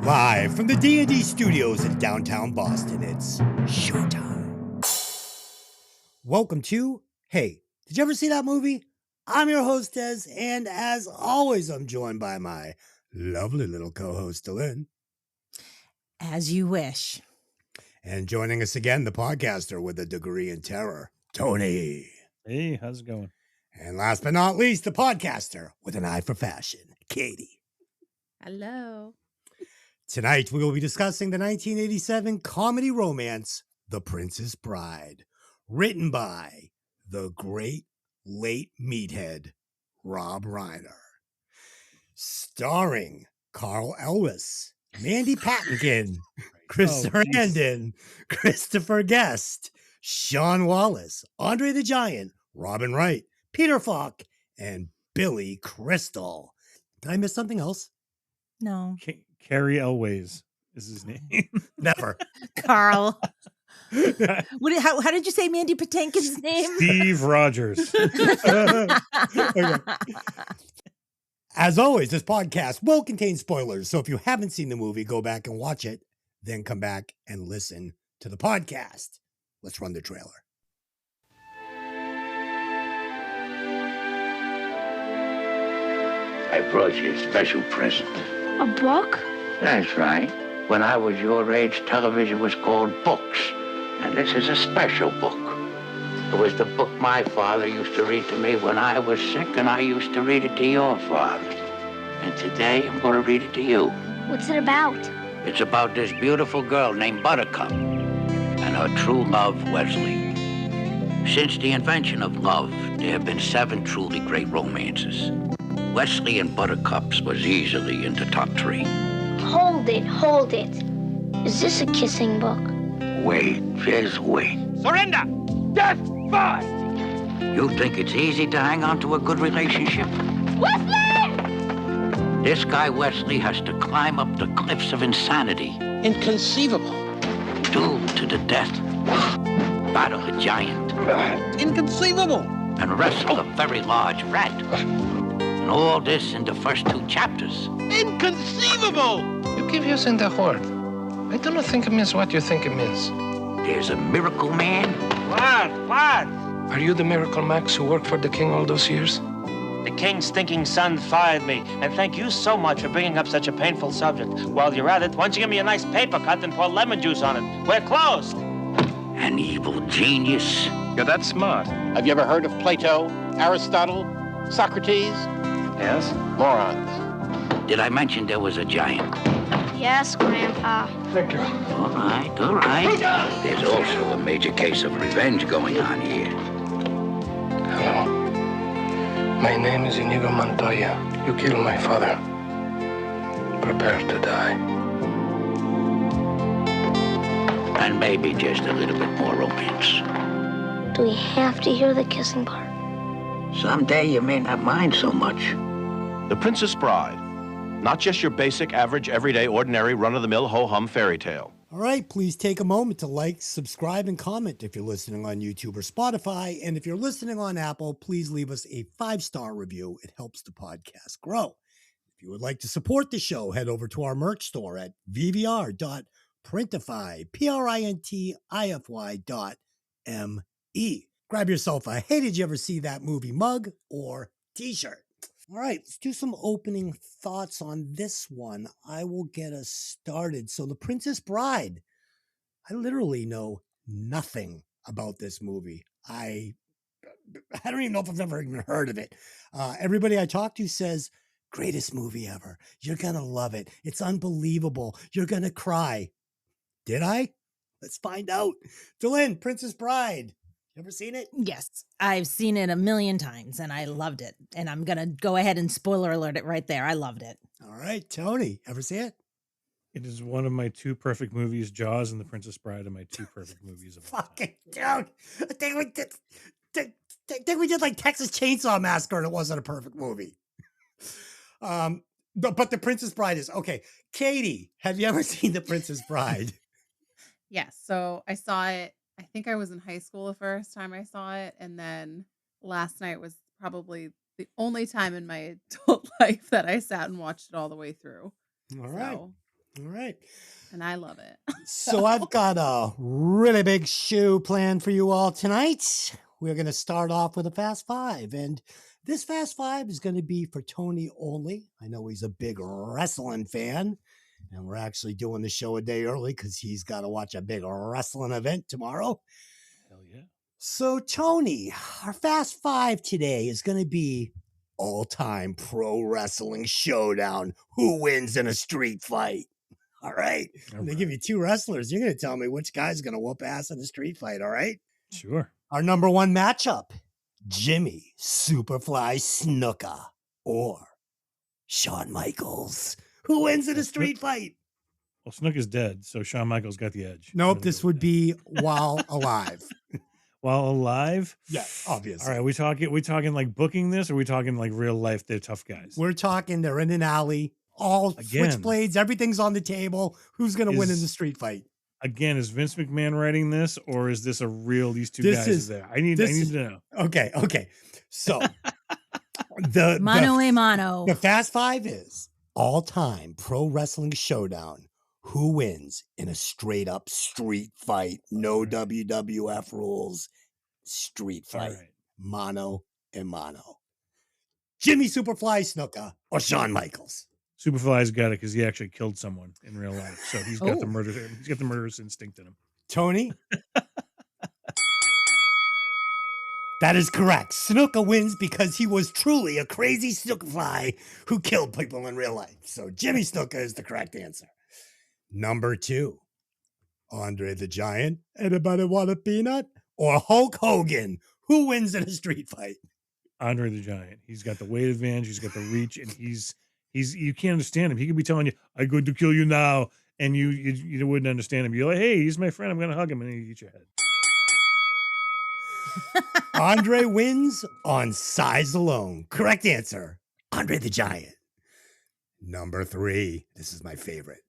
Live from the D&D studios in downtown Boston, it's showtime. Welcome to Hey, did you ever see that movie? I'm your host, Des, and as always, I'm joined by my lovely little co-host, Lynn. As you wish. And joining us again, the podcaster with a degree in terror, Tony. Hey, how's it going? And last but not least, the podcaster with an eye for fashion, Katie. Hello. Tonight, we will be discussing the 1987 comedy romance, The Princess Bride, written by the great late meathead, Rob Reiner. Starring Carl Elwes, Mandy Patankin, Chris Sarandon, Christopher Guest, Shawn Wallace, Andre the Giant, Robin Wright, Peter Falk, and Billy Crystal. Did I miss something else? No. Cary Elwes is his name. Never. Carl. How did you say Mandy Patankin's name? Steve Rogers. Okay. As always, this podcast will contain spoilers, so if you haven't seen the movie, go back and watch it, then come back and listen to the podcast. Let's run the trailer. I brought you a special present. A book? That's right. When I was your age, television was called books. And this is a special book. It was the book my father used to read to me when I was sick, and I used to read it to your father. And today, I'm going to read it to you. What's it about? It's about this beautiful girl named Buttercup and her true love, Wesley. Since the invention of love, there have been 7 truly great romances. Wesley and Buttercup's was easily in the top 3. Hold it. Is this a kissing book? Wait, just wait. Surrender! Death first! You think it's easy to hang on to a good relationship? Wesley! This guy Wesley has to climb up the cliffs of insanity. Inconceivable. Doomed to the death. Battle a giant. Inconceivable. And wrestle a very large rat. And all this in the first 2 chapters. Inconceivable! You keep using the word. I do not think it means what you think it means. There's a miracle man. What? Are you the Miracle Max who worked for the king all those years? The king's stinking son fired me, and thank you so much for bringing up such a painful subject. While you're at it, why don't you give me a nice paper cut and pour lemon juice on it? We're closed. An evil genius. You're that smart. Have you ever heard of Plato, Aristotle, Socrates? Yes? Morons. Did I mention there was a giant? Yes, Grandpa. Thank you. All right. There's also a major case of revenge going on here. Hello. My name is Inigo Montoya. You killed my father. Prepare to die. And maybe just a little bit more romance. Do we have to hear the kissing part? Someday you may not mind so much. The Princess Bride. Not just your basic, average, everyday, ordinary, run-of-the-mill, ho-hum fairy tale. All right, please take a moment to like, subscribe, and comment if you're listening on YouTube or Spotify. And if you're listening on Apple, please leave us a 5-star review. It helps the podcast grow. If you would like to support the show, head over to our merch store at vvr.printify, printify.me. Grab yourself a Hey, Did You Ever See That Movie mug or t-shirt. All right, let's do some opening thoughts on this one. I will get us started. So The Princess Bride. I literally know nothing about this movie. I don't even know if I've ever even heard of it. Everybody I talk to says, greatest movie ever. You're going to love it. It's unbelievable. You're going to cry. Did I? Let's find out. Dylan, Princess Bride. You ever seen it? Yes, I've seen it a million times and I loved it. And I'm going to go ahead and spoiler alert it right there. I loved it. All right, Tony, ever see it? It is one of my 2 perfect movies. Jaws and The Princess Bride are my 2 perfect movies of all time. Fucking dude. I think we did like Texas Chainsaw Massacre and it wasn't a perfect movie. But The Princess Bride is okay. Katie, have you ever seen The Princess Bride? Yes. So I saw it. I think I was in high school the first time I saw it. And then last night was probably the only time in my adult life that I sat and watched it all the way through. All right. So, All right. And I love it. So I've got a really big show planned for you all tonight. We're going to start off with a Fast Five. And this Fast Five is going to be for Tony only. I know he's a big wrestling fan. And we're actually doing the show a day early because he's got to watch a big wrestling event tomorrow. Hell yeah. So, Tony, our Fast Five today is going to be all-time pro wrestling showdown. Who wins in a street fight? All right. They give you two wrestlers. You're going to tell me which guy's going to whoop ass in a street fight. All right. Sure. Our number one matchup, Jimmy Superfly Snuka or Shawn Michaels. Who wins in a street fight? Well, Snook is dead, so Shawn Michaels got the edge. Nope. This would be while alive. While alive? Yeah, obviously. All right. We talking like booking this, or we talking like real life? They're tough guys. We're talking they're in an alley. All switchblades, everything's on the table. Who's going to win in the street fight? Again, is Vince McMahon writing this, or is this a real? These two guys there. I need to know. Okay. So the mano a mano. The Fast Five is all-time pro wrestling showdown. Who wins in a straight up street fight? No WWF rules. Street fight. Right. Mano a mano. Jimmy Superfly Snuka or Shawn Michaels? Superfly's got it because he actually killed someone in real life, so he's got the murder. He's got the murderous instinct in him. Tony, that is correct. Snuka wins because he was truly a crazy Superfly who killed people in real life. So Jimmy Snuka is the correct answer. Number two, Andre the Giant. Anybody want a peanut? Or Hulk Hogan? Who wins in a street fight? Andre the Giant. He's got the weight advantage. He's got the reach, and he's you can't understand him. He could be telling you, "I'm going to kill you now," and you wouldn't understand him. You're like, "Hey, he's my friend. I'm going to hug him," and he eat your head. Andre wins on size alone. Correct answer. Andre the Giant. Number three. This is my favorite.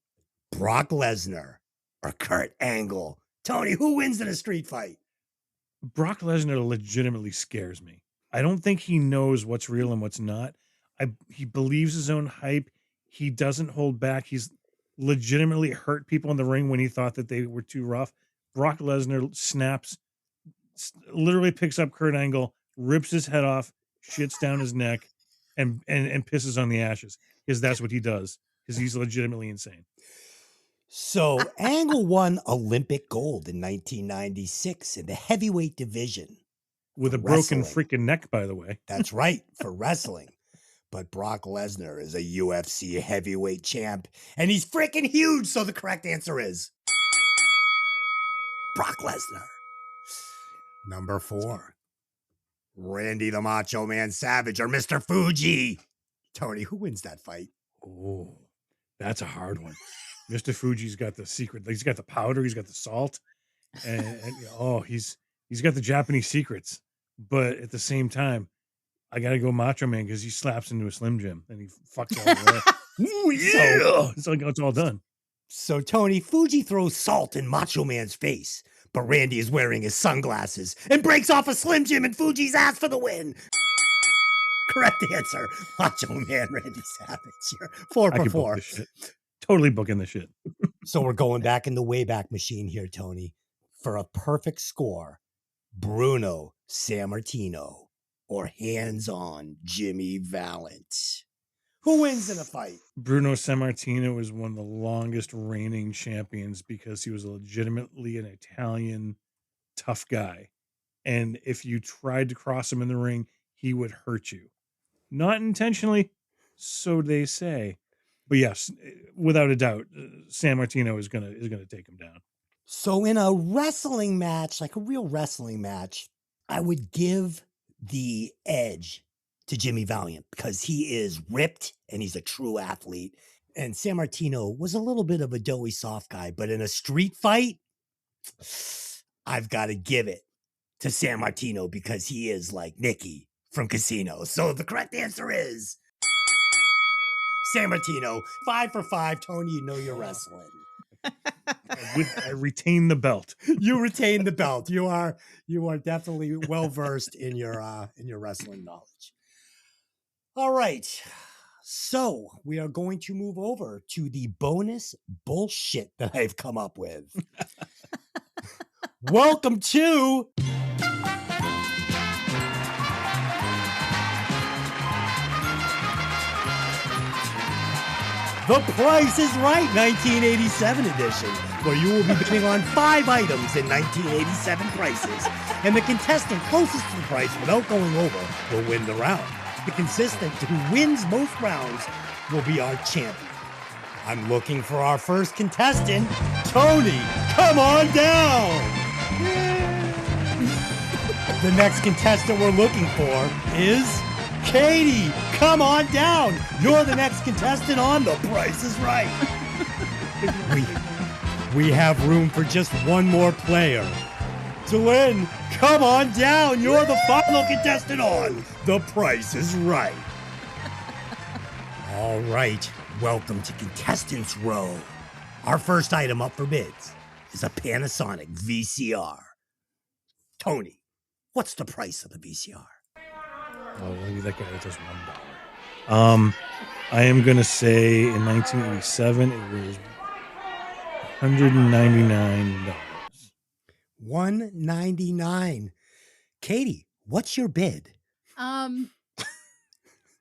Brock Lesnar or Kurt Angle. Tony, who wins in a street fight? Brock Lesnar legitimately scares me. I don't think he knows what's real and what's not. He believes his own hype. He doesn't hold back. He's legitimately hurt people in the ring when he thought that they were too rough. Brock Lesnar snaps, literally picks up Kurt Angle, rips his head off, shits down his neck, and pisses on the ashes. Because that's what he does. Because he's legitimately insane. So Angle won Olympic gold in 1996 in the heavyweight division. With a broken freaking neck, by the way. That's right, for wrestling. But Brock Lesnar is a UFC heavyweight champ, and he's freaking huge, so the correct answer is Brock Lesnar. Number four, Randy the Macho Man Savage or Mr. Fuji. Tony, who wins that fight? Oh, that's a hard one. Mr. Fuji's got the secret. He's got the powder. He's got the salt. And he's got the Japanese secrets. But at the same time, I got to go Macho Man because he slaps into a Slim Jim and he fucks all the way. Ooh, yeah. So it's all done. So, Tony, Fuji throws salt in Macho Man's face, but Randy is wearing his sunglasses and breaks off a Slim Jim in Fuji's ass for the win. Correct answer. Macho Man Randy Savage. You're 4 for 4. Totally booking the shit. So we're going back in the Wayback Machine here, Tony. For a perfect score, Bruno Sammartino or hands-on Jimmy Valance. Who wins in a fight? Bruno Sammartino is one of the longest reigning champions because he was legitimately an Italian tough guy. And if you tried to cross him in the ring, he would hurt you. Not intentionally, so they say. But yes, without a doubt, Sammartino is gonna take him down. So in a wrestling match, like a real wrestling match, I would give the edge to Jimmy Valiant because he is ripped and he's a true athlete. And Sammartino was a little bit of a doughy soft guy, but in a street fight, I've got to give it to Sammartino because he is like Nicky from Casino. So the correct answer is Sammartino. 5 for 5. Tony, you know you're wrestling. I retain the belt. You retain the belt. You are definitely well versed in your wrestling knowledge. All right. So we are going to move over to the bonus bullshit that I've come up with. Welcome to The Price is Right 1987 edition, where you will be bidding on 5 items in 1987 prices, and the contestant closest to the price without going over will win the round. The contestant who wins most rounds will be our champion. I'm looking for our first contestant, Tony. Come on down. The next contestant we're looking for is Katie. Come on down. You're the next contestant on The Price is Right. We have room for just one more player. Lynn, come on down. You're the final contestant on The Price is Right. All right. Welcome to Contestants Row. Our first item up for bids is a Panasonic VCR. Tony, what's the price of the VCR? Oh, maybe that guy that does $1. I am gonna say in 1987 it was $199. $199. Katie, what's your bid? Go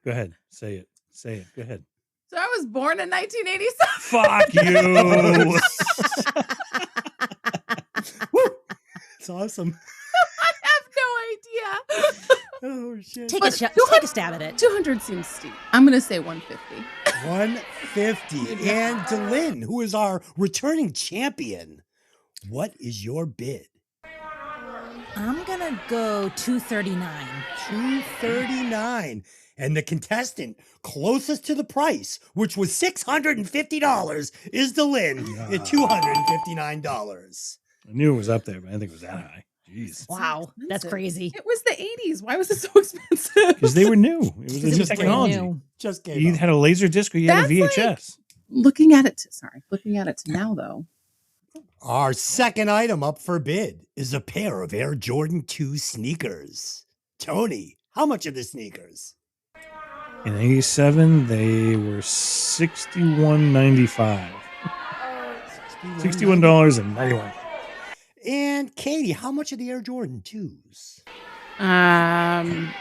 ahead, say it. Go ahead. So I was born in 1987. Fuck you. It's awesome. I have no idea. Oh shit. Take a stab at it. 200 seems steep. I'm going to say 150. 150. And Lynn, who is our returning champion, what is your bid? I'm going to go 239. 239. And the contestant closest to the price, which was $650, is Lynn at $259. I knew it was up there, but I didn't think it was that high. Jeez. Wow, that's crazy. It was the 80s. Why was it so expensive? Because they were new. It was a new was brand technology. new. Just came You out. had a laser disc or you had a VHS. Looking at it to now, though. Our second item up for bid is a pair of Air Jordan 2 sneakers. Tony, how much are the sneakers? In 87, they were $61.95. $61.91. And Katie, how much are the Air Jordan 2s? I'm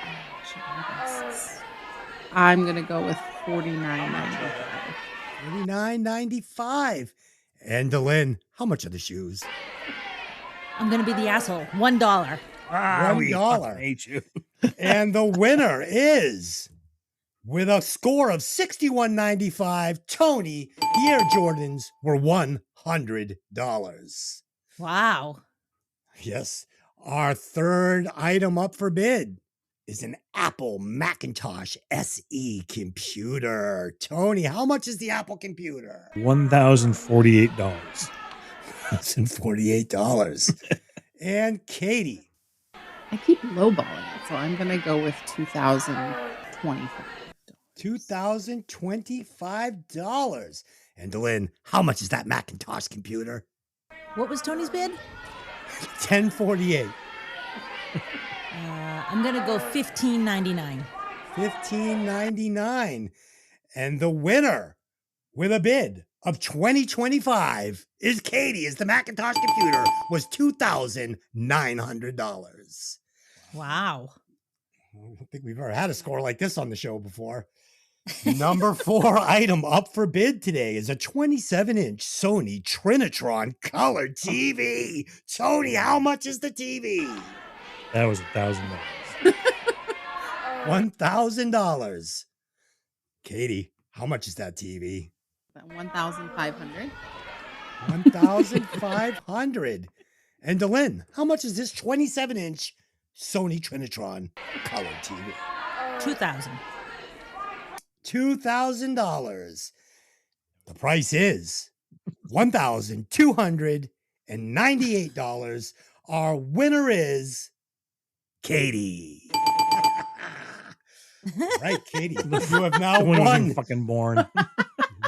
going to go with $49.95. $49.95. And Lynn, how much are the shoes? I'm going to be the asshole. $1. $1. Hate you. And the winner is, with a score of $61.95, Tony, the Air Jordans were $100. Wow. Yes. Our third item up for bid is an Apple Macintosh SE computer. Tony, how much is the Apple computer? $1,048. $1,048. And Katie. I keep lowballing it, so I'm going to go with $2,025. $2,025. And Lynn, how much is that Macintosh computer? What was Tony's bid? $1,048. I'm going to go $15.99. $15.99. And the winner with a bid of $20.25 is Katie, as the Macintosh computer was $2,900. Wow. I don't think we've ever had a score like this on the show before. Number 4 item up for bid today is a 27-inch Sony Trinitron color TV. Tony, how much is the TV? That was $1,000. $1,000. Katie, how much is that TV? $1,500. $1,500. And Lynn, how much is this 27-inch Sony Trinitron color TV? $2,000. $2,000. The price is $1,298. Our winner is Katie. Right, Katie. You have now One wasn't won. fucking born.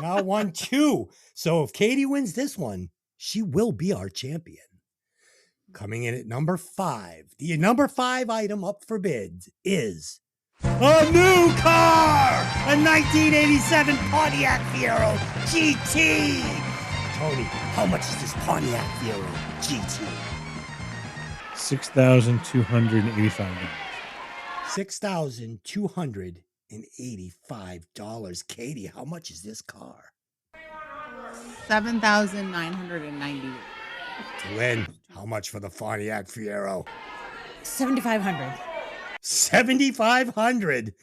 Now won 2. So if Katie wins this one, she will be our champion. Coming in at number 5. The number 5 item up for bids is A new car! A 1987 Pontiac Fiero GT! Tony, how much is this Pontiac Fiero GT? $6,285. $6,285. Katie, how much is this car? $7,990. Lynn, how much for the Pontiac Fiero? $7,500. $7,500.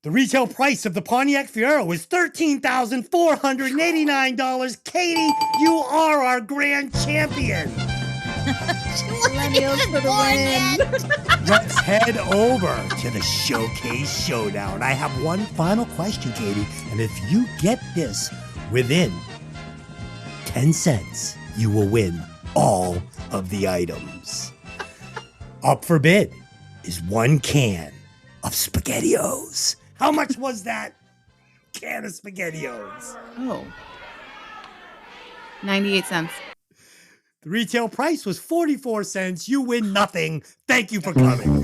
The retail price of the Pontiac Fiero is $13,489. Katie, you are our grand champion. Millennials for the win. Let's head over to the Showcase Showdown. I have one final question, Katie, and if you get this within 10 cents, you will win all of the items. Up for bid is one can of SpaghettiOs. How much was that can of SpaghettiOs? Oh. 98 cents. The retail price was 44 cents. You win nothing. Thank you for coming.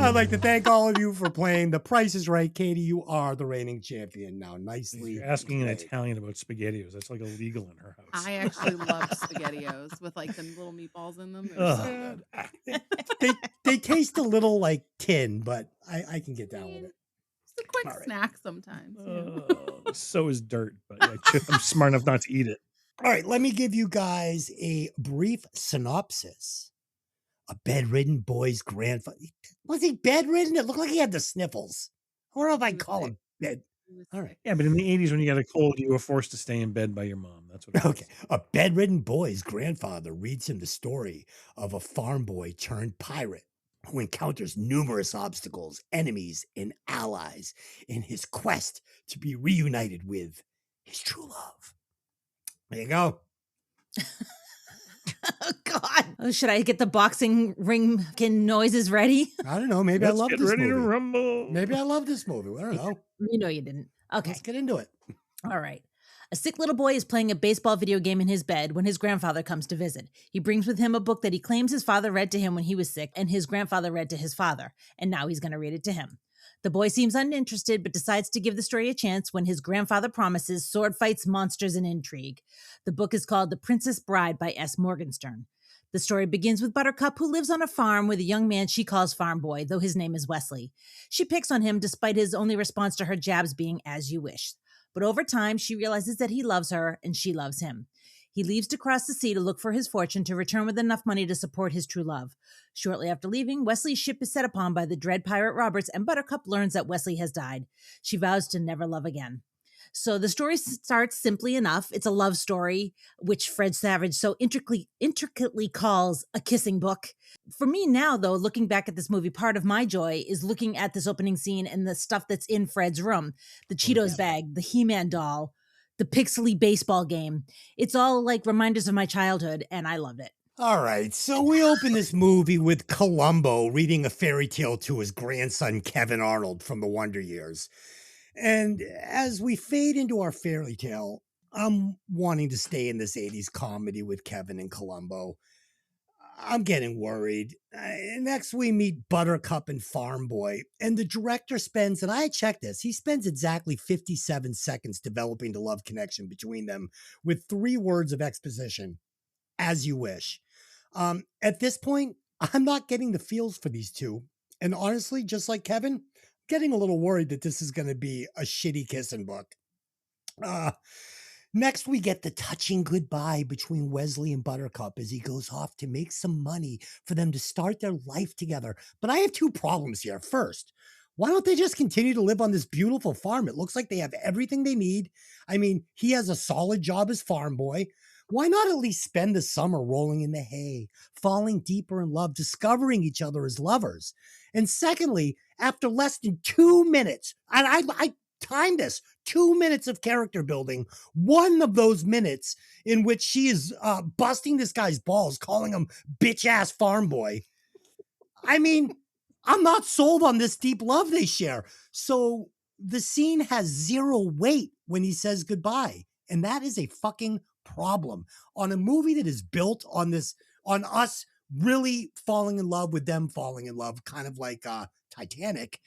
I'd like to thank all of you for playing. The Price is Right. Katie, you are the reigning champion now. Nicely. You're asking an played. Italian about SpaghettiOs. That's like illegal in her house. I actually love SpaghettiOs with like them little meatballs in them. They're Ugh. so good. They taste a little like tin, but I can get down with it. It's a quick All right. snack sometimes. you know? So is dirt, but I'm smart enough not to eat it. All right, let me give you guys a brief synopsis. A bedridden boy's grandfather. Was he bedridden? It looked like he had the sniffles. I don't know if I'd call him bed. All right. Yeah, but in the 80s, when you got a cold, you were forced to stay in bed by your mom. That's what it Okay. A bedridden boy's grandfather reads him the story of a farm boy turned pirate who encounters numerous obstacles, enemies, and allies in his quest to be reunited with his true love. There you go. Oh, God. Oh, should I get the boxing ring noises ready? I don't know. Maybe I Let's love get this ready movie. to rumble. Maybe I love this movie. I don't know. You know you didn't. Okay. Let's get into it. All right. A sick little boy is playing a baseball video game in his bed when his grandfather comes to visit. He brings with him a book that he claims his father read to him when he was sick, and his grandfather read to his father, and now he's going to read it to him. The boy seems uninterested, but decides to give the story a chance when his grandfather promises sword fights, monsters, and intrigue. The book is called The Princess Bride by S. Morgenstern. The story begins with Buttercup, who lives on a farm with a young man she calls Farm Boy, though his name is Wesley. She picks on him despite his only response to her jabs being as you wish. But over time, she realizes that he loves her and she loves him. He leaves to cross the sea to look for his fortune to return with enough money to support his true love. Shortly after leaving, Wesley's ship is set upon by the dread pirate Roberts, and Buttercup learns that Wesley has died. She vows to never love again. So the story starts simply enough. It's a love story, which Fred Savage so intricately calls a kissing book. For me now, though, looking back at this movie, part of my joy is looking at this opening scene and the stuff that's in Fred's room. The Cheetos bag, the He-Man doll, the pixely baseball game. It's all like reminders of my childhood, and I love it. All right, so we open this movie with Columbo reading a fairy tale to his grandson, Kevin Arnold, from the Wonder Years. And as we fade into our fairy tale, I'm wanting to stay in this 80s comedy with Kevin and Columbo. I'm getting worried. Next, we meet Buttercup and Farm Boy, and the director spends, and I checked this, he spends exactly 57 seconds developing the love connection between them with 3 words of exposition, as you wish. At this point, I'm not getting the feels for these two. And honestly, just like Kevin, getting a little worried that this is going to be a shitty kissing book. Next, we get the touching goodbye between Wesley and Buttercup as he goes off to make some money for them to start their life together. But I have 2 problems here. First, why don't they just continue to live on this beautiful farm? It looks like they have everything they need. I mean, he has a solid job as farm boy. Why not at least spend the summer rolling in the hay, falling deeper in love, discovering each other as lovers? And secondly, after less than 2 minutes, and I timed this, 2 minutes of character building, one of those minutes in which she is busting this guy's balls, calling him bitch-ass farm boy. I mean, I'm not sold on this deep love they share. So the scene has 0 weight when he says goodbye. And that is a fucking problem on a movie that is built on this, on us really falling in love with them falling in love, kind of like Titanic,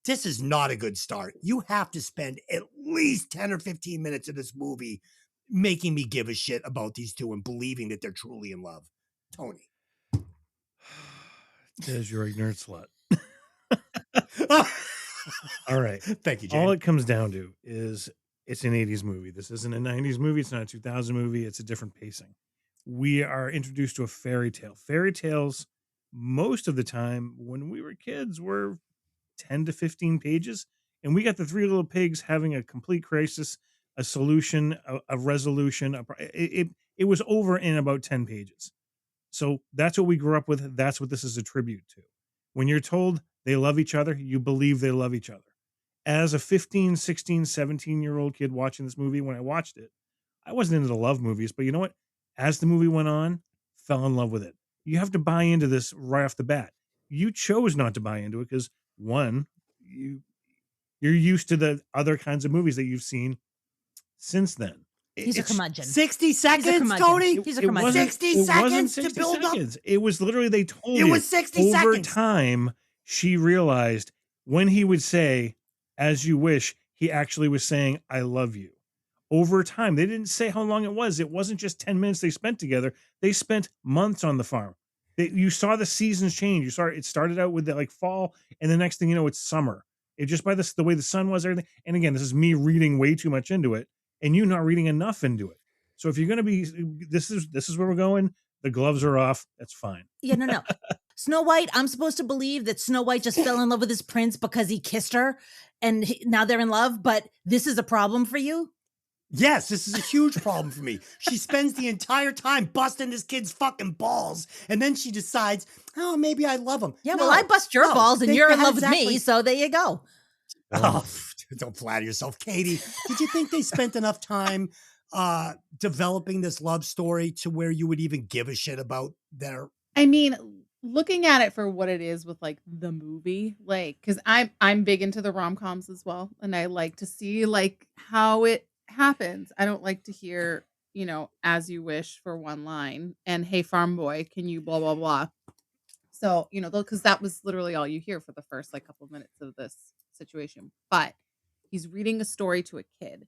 this is not a good start. You have to spend at least 10 or 15 minutes of this movie making me give a shit about these two and believing that they're truly in love. Tony. Des, you're a nerd slut. All right. Thank you, Jane. All it comes down to is it's an 80s movie. This isn't a 90s movie. It's not a 2000 movie. It's a different pacing. We are introduced to a fairy tale. Fairy tales, most of the time when we were kids, were 10 to 15 pages. And we got the three little pigs having a complete crisis, a solution, a resolution. It was over in about 10 pages. So that's what we grew up with. That's what this is a tribute to. When you're told they love each other, you believe they love each other. As a 15, 16, 17-year-old kid watching this movie, when I watched it, I wasn't into the love movies, but you know what? As the movie went on, fell in love with it. You have to buy into this right off the bat. You chose not to buy into it because, one, you're used to the other kinds of movies that you've seen since then. He's a curmudgeon. 60 seconds, Tony? He's a curmudgeon. 60 seconds to build up? It was literally, they told you. It was 60 over seconds. time, she realized when he would say, as you wish, he actually was saying, I love you. Over time, they didn't say how long it was. It wasn't just 10 minutes they spent together. They spent months on the farm. You saw the seasons change. You saw it started out with the like fall, and the next thing you know, it's summer. It just by the way the sun was, everything. And again, this is me reading way too much into it, and you not reading enough into it. So if you're going to be, this is where we're going. The gloves are off. That's fine. Yeah, no. Snow White, I'm supposed to believe that Snow White just fell in love with his prince because he kissed her, and now they're in love. But this is a problem for you. Yes, this is a huge problem for me. She spends the entire time busting this kid's fucking balls, and then she decides, oh, maybe I love him. Yeah, well, I bust your balls, and you're in love with me, exactly. so there you go. Oh, don't flatter yourself, Katie. Did you think they spent enough time developing this love story to where you would even give a shit about their? I mean, looking at it for what it is with like the movie, like, because I'm big into the rom-coms as well, and I like to see like how it happens. I don't like to hear, as you wish for one line and hey farm boy, can you blah blah blah. So, because that was literally all you hear for the first like couple of minutes of this situation. But he's reading a story to a kid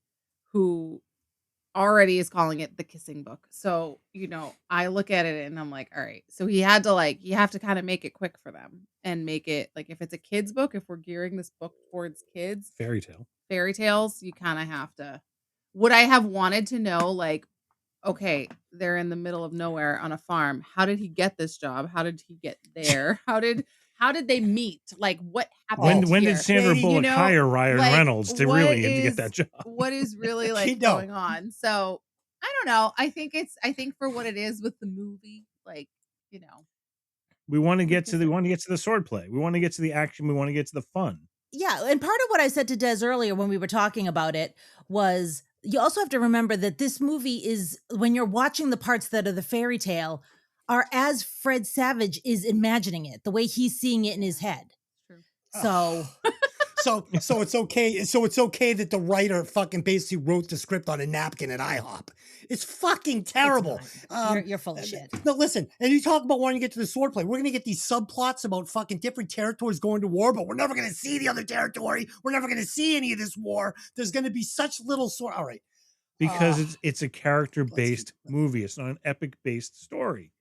who already is calling it the kissing book. So, I look at it and I'm like, all right. So you have to kind of make it quick for them and make it like, if it's a kid's book, if we're gearing this book towards kids, fairy tales, you kind of have to. Would I have wanted to know, like, okay, they're in the middle of nowhere on a farm. How did he get this job? How did he get there? How did they meet? Like, what happened? When did Sandra Bullock hire Ryan Reynolds to really get that job? What is really like going on? So I don't know. I think for what it is with the movie, like, we want to get to the swordplay. We want to get to the action. We want to get to the fun. Yeah, and part of what I said to Des earlier when we were talking about it was you also have to remember that this movie is, when you're watching the parts that are the fairy tale, are as Fred Savage is imagining it, the way he's seeing it in his head. True. So So it's okay. So it's okay that the writer fucking basically wrote the script on a napkin at IHOP. It's fucking terrible. You're full of shit. No, listen. And you talk about wanting to get to the swordplay. We're gonna get these subplots about fucking different territories going to war, but we're never gonna see the other territory. We're never gonna see any of this war. There's gonna be such little sword. All right. Because it's a character-based movie. It's not an epic-based story.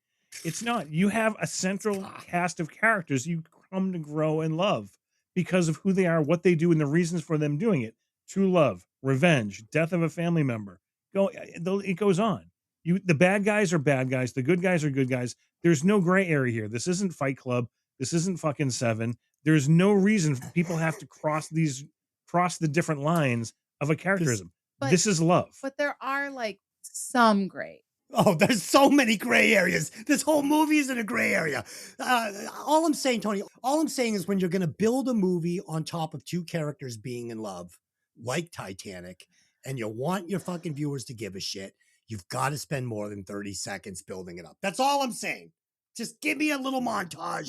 It's not. You have a central cast of characters you come to grow and love because of who they are, what they do, and the reasons for them doing it. True love, revenge, death of a family member. It goes on. The bad guys are bad guys. The good guys are good guys. There's no gray area here. This isn't Fight Club. This isn't fucking Seven. There's no reason people have to cross the different lines of a characterism. This is love. But there are like some gray. Oh, there's so many gray areas. This whole movie is in a gray area. All I'm saying, Tony, is when you're going to build a movie on top of two characters being in love, like Titanic, and you want your fucking viewers to give a shit, you've got to spend more than 30 seconds building it up. That's all I'm saying. Just give me a little montage.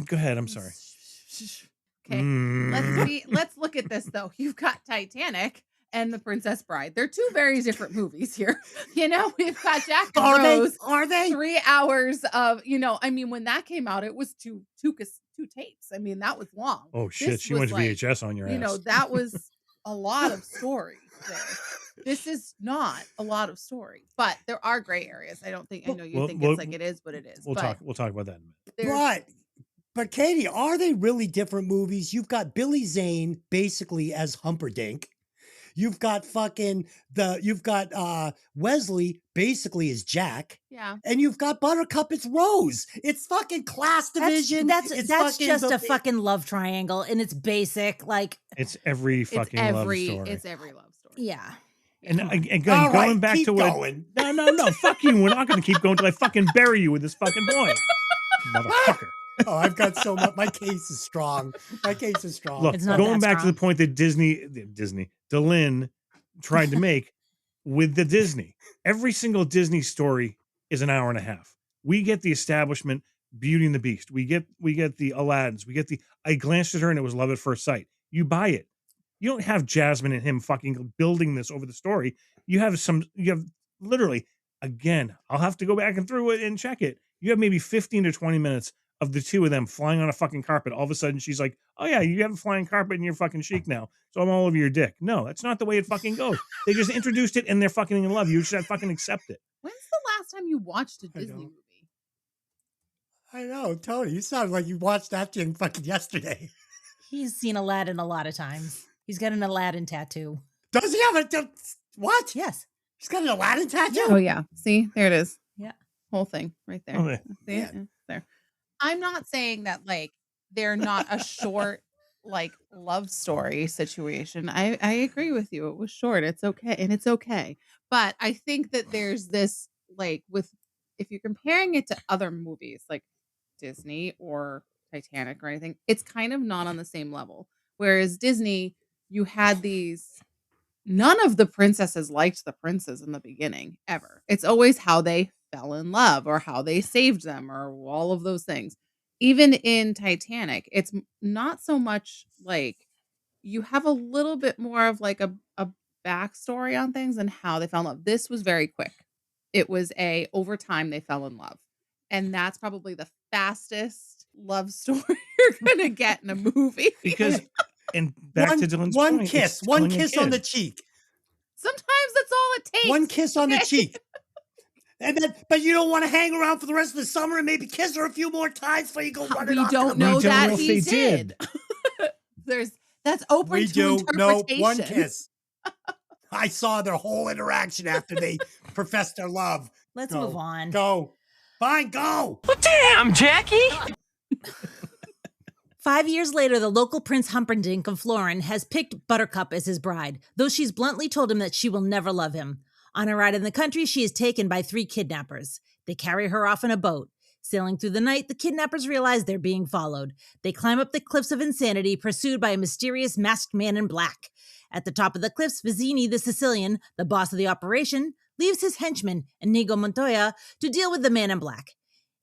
Go ahead. I'm sorry. Okay. Let's look at this though. You've got Titanic. and The Princess Bride. They're two very different movies here. We've got Jack and Are Rose. Are they? 3 hours of, when that came out, it was two tapes. That was long. Oh shit, This she was went VHS on your ass. That was a lot of story there. This is not a lot of story, but there are gray areas. I know you think it's like it is, but it is. We'll talk about that in a minute. But Katie, are they really different movies? You've got Billy Zane basically as Humperdinck. You've got Wesley basically as Jack. Yeah. And you've got Buttercup as Rose. It's fucking class division. That's just a fucking love triangle, and it's basic. Like it's every fucking love story. It's every love story. Yeah. And again, going back to what? No, fuck you. We're not going to keep going until I fucking bury you with this fucking point, motherfucker. Oh, I've got so much. My case is strong. Look, going back to the point that Delin tried to make with the Disney. Every single Disney story is an hour and a half. We get the establishment, Beauty and the Beast. We get the Aladdins. I glanced at her and it was love at first sight. You buy it. You don't have Jasmine and him fucking building this over the story. You have literally, again, I'll have to go back and through it and check it. You have maybe 15 to 20 minutes of the two of them flying on a fucking carpet. All of a sudden she's like, oh yeah, you have a flying carpet and you're fucking chic now. So I'm all over your dick. No, that's not the way it fucking goes. They just introduced it and they're fucking in love. You should fucking accept it. When's the last time you watched a Disney movie? I know, Tony, you sound like you watched that thing fucking yesterday. He's seen Aladdin a lot of times. He's got an Aladdin tattoo. Does he have what? Yes. He's got an Aladdin tattoo? Oh, yeah. See? There it is. Yeah. Whole thing right there. Okay. See? Yeah. There. I'm not saying that, they're not a short, love story situation. I agree with you. It was short. It's okay. And it's okay. But I think that there's this, if you're comparing it to other movies, like Disney or Titanic or anything, it's kind of not on the same level. Whereas Disney, you had none of the princesses liked the princes in the beginning, ever. It's always how they fell in love or how they saved them or all of those things. Even in Titanic, it's not so much you have a little bit more of a backstory on things and how they fell in love. This was very quick. It was over time they fell in love. And that's probably the fastest love story you're going to get in a movie. Because, and back to Dylan's one point, kiss on the cheek. Sometimes that's all it takes. One kiss on the cheek. But you don't want to hang around for the rest of the summer and maybe kiss her a few more times before you go running off. We don't know that he did. That's open to interpretation. No, one kiss. I saw their whole interaction after they professed their love. Let's move on. Go. Fine, go. Well, damn, Jackie. 5 years later, the local Prince Humperdinck of Florin has picked Buttercup as his bride, though she's bluntly told him that she will never love him. On a ride in the country, she is taken by 3 kidnappers. They carry her off in a boat. Sailing through the night, the kidnappers realize they're being followed. They climb up the cliffs of insanity, pursued by a mysterious masked man in black. At the top of the cliffs, Vizzini, the Sicilian, the boss of the operation, leaves his henchman, Inigo Montoya, to deal with the man in black.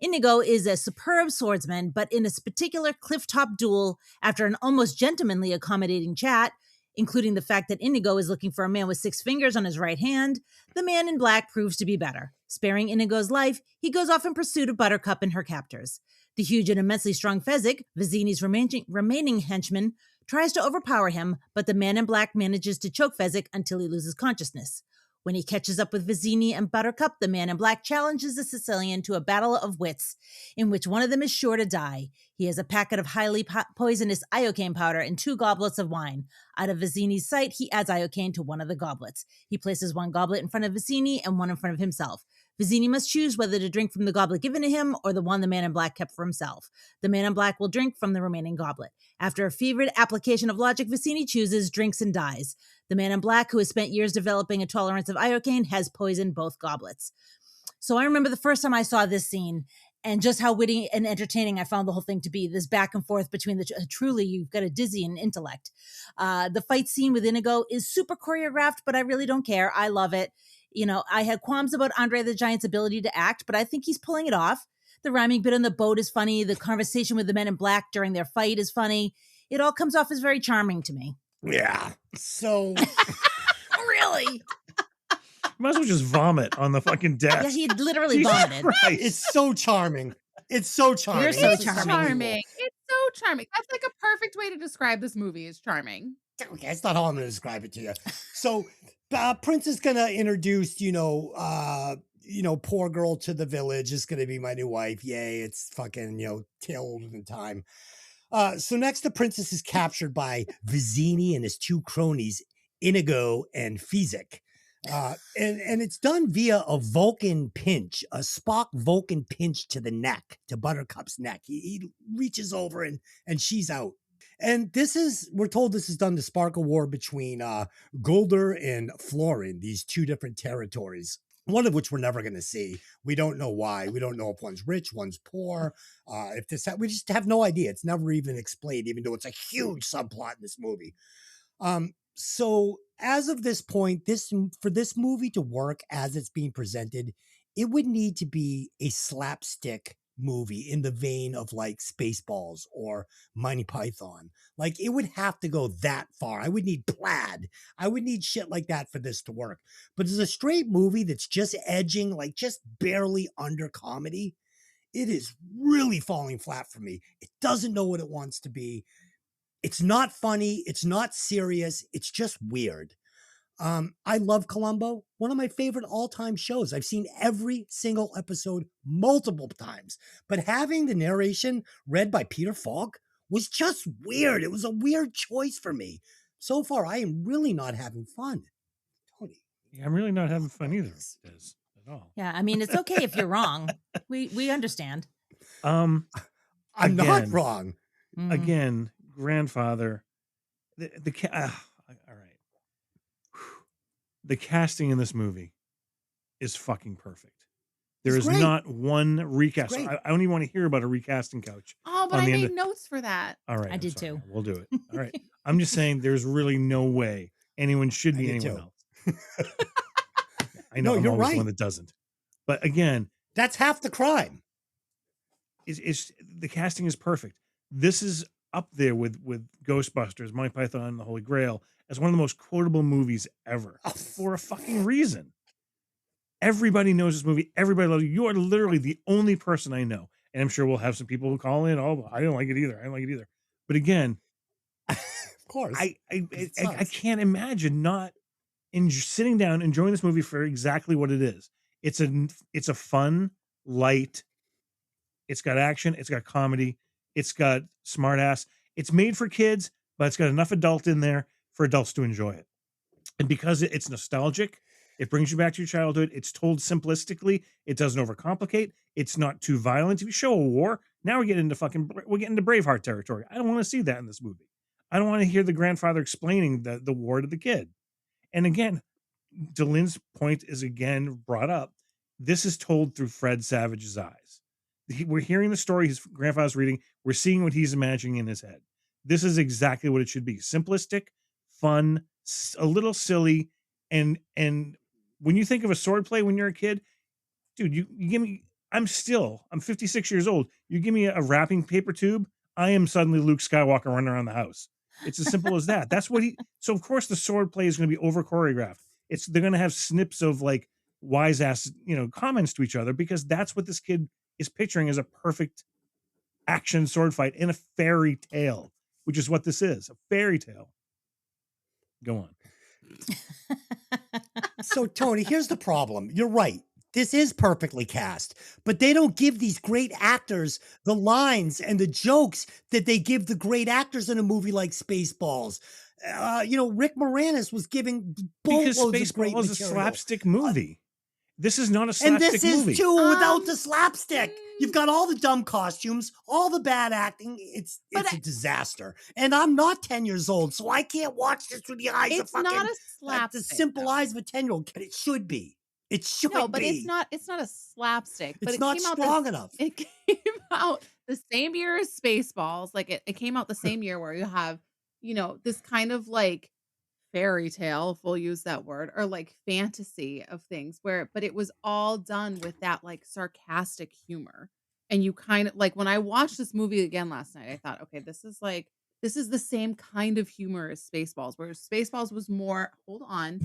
Inigo is a superb swordsman, but in a particular cliff-top duel, after an almost gentlemanly accommodating chat, including the fact that Inigo is looking for a man with 6 fingers on his right hand, the man in black proves to be better. Sparing Inigo's life, he goes off in pursuit of Buttercup and her captors. The huge and immensely strong Fezzik, Vizzini's remaining henchman, tries to overpower him, but the man in black manages to choke Fezzik until he loses consciousness. When he catches up with Vizzini and Buttercup, the man in black challenges the Sicilian to a battle of wits, in which one of them is sure to die. He has a packet of highly poisonous iocane powder and 2 goblets of wine. Out of Vizzini's sight, he adds iocane to one of the goblets. He places one goblet in front of Vizzini and one in front of himself. Vizzini must choose whether to drink from the goblet given to him or the one the man in black kept for himself. The man in black will drink from the remaining goblet. After a fevered application of logic, Vizzini chooses, drinks, and dies. The man in black, who has spent years developing a tolerance of iocane, has poisoned both goblets. So I remember the first time I saw this scene and just how witty and entertaining I found the whole thing to be, this back and forth between truly, you've got a dizzying intellect. The fight scene with Inigo is super choreographed, but I really don't care. I love it. I had qualms about Andre the Giant's ability to act, but I think he's pulling it off. The rhyming bit on the boat is funny. The conversation with the men in black during their fight is funny. It all comes off as very charming to me. Yeah. So Really? You might as well just vomit on the fucking desk. Yeah, he literally Jesus vomited. Christ. It's so charming. It's so charming. You're so It's charming. unbelievable. It's so charming. That's like a perfect way to describe this movie is charming. Okay, that's not how I'm going to describe it to you. So, Prince is going to introduce, poor girl to the village. Is going to be my new wife. Yay! It's fucking tail older than time. So next, the princess is captured by Vizzini and his two cronies, Inigo and Fezzik. And it's done via a Vulcan pinch, a Spock Vulcan pinch to the neck, to Buttercup's neck. He reaches over and she's out. And we're told this is done to spark a war between Golder and Florin, these two different territories, one of which we're never going to see. We don't know why. We don't know if one's rich, one's poor. We just have no idea. It's never even explained, even though it's a huge subplot in this movie. So as of this point, for this movie to work as it's being presented, it would need to be a slapstick movie in the vein of like Spaceballs or Monty Python. Like it would have to go that far. I would need Plaid. I would need shit like that for this to work. But as a straight movie that's just edging, like just barely under comedy, it is really falling flat for me. It doesn't know what it wants to be. It's not funny. It's not serious. It's just weird. I love Columbo, one of my favorite all-time shows. I've seen every single episode multiple times, but having the narration read by Peter Falk was just weird. It was a weird choice for me. So far, I am really not having fun. Tony. Yeah, I'm really not having fun either, Des, at all. Yeah, I mean, it's okay if you're wrong. We understand. I'm not wrong. Again, grandfather, all right. The casting in this movie is fucking perfect. There is not one recast. I don't even want to hear about a recasting couch. Oh, but I made notes for that. All right. I did too. We'll do it. All right. I'm just saying there's really no way anyone should be anyone else. I know you're I'm always right. the one that doesn't. But again, that's half the crime. It's the casting is perfect. This is up there with Ghostbusters, Monty Python and the Holy Grail as one of the most quotable movies ever for a fucking reason. Everybody knows this movie. Everybody loves it. You are literally the only person I know. And I'm sure we'll have some people who call in. Oh, I don't like it either. I don't like it either. But again, of course, I can't imagine not sitting down, enjoying this movie for exactly what it is. It's a fun, light. It's got action. It's got comedy. It's got smart ass. It's made for kids, but it's got enough adult in there for adults to enjoy it. And because it's nostalgic, it brings you back to your childhood. It's told simplistically. It doesn't overcomplicate. It's not too violent. If you show a war, now we're getting into Braveheart territory. I don't want to see that in this movie. I don't want to hear the grandfather explaining the war to the kid. And again, Delyn's point is again brought up. This is told through Fred Savage's eyes. We're hearing the story his grandfather's reading. We're seeing what he's imagining in his head. This is exactly what it should be. Simplistic, fun, a little silly. And when you think of a swordplay when you're a kid, dude, you give me, I'm 56 years old. You give me a wrapping paper tube, I am suddenly Luke Skywalker running around the house. It's as simple as that. That's what so of course the swordplay is going to be over choreographed. They're going to have snips of like wise ass, comments to each other because that's what this kid is picturing as a perfect action sword fight in a fairy tale, which is what this is, a fairy tale. Go on. So, Tony, here's the problem. You're right. This is perfectly cast, but they don't give these great actors the lines and the jokes that they give the great actors in a movie like Spaceballs. Rick Moranis was giving because boatloads of great Spaceballs is a slapstick movie. This is not a slapstick movie. And this is too without the slapstick. You've got all the dumb costumes, all the bad acting. It's a disaster. And I'm not 10 years old, so I can't watch this through the eyes of fucking... It's not a slapstick. The simple eyes of a 10-year-old, but it should be. It should be. No, but it's not a slapstick. But it's not strong enough. It came out the same year as Spaceballs. Like it came out the same year where you have, this kind of like fairy tale, if we'll use that word, or like fantasy of things but it was all done with that like sarcastic humor. And you kind of like when I watched this movie again last night, I thought, okay, this is the same kind of humor as Spaceballs, where Spaceballs was more, hold on,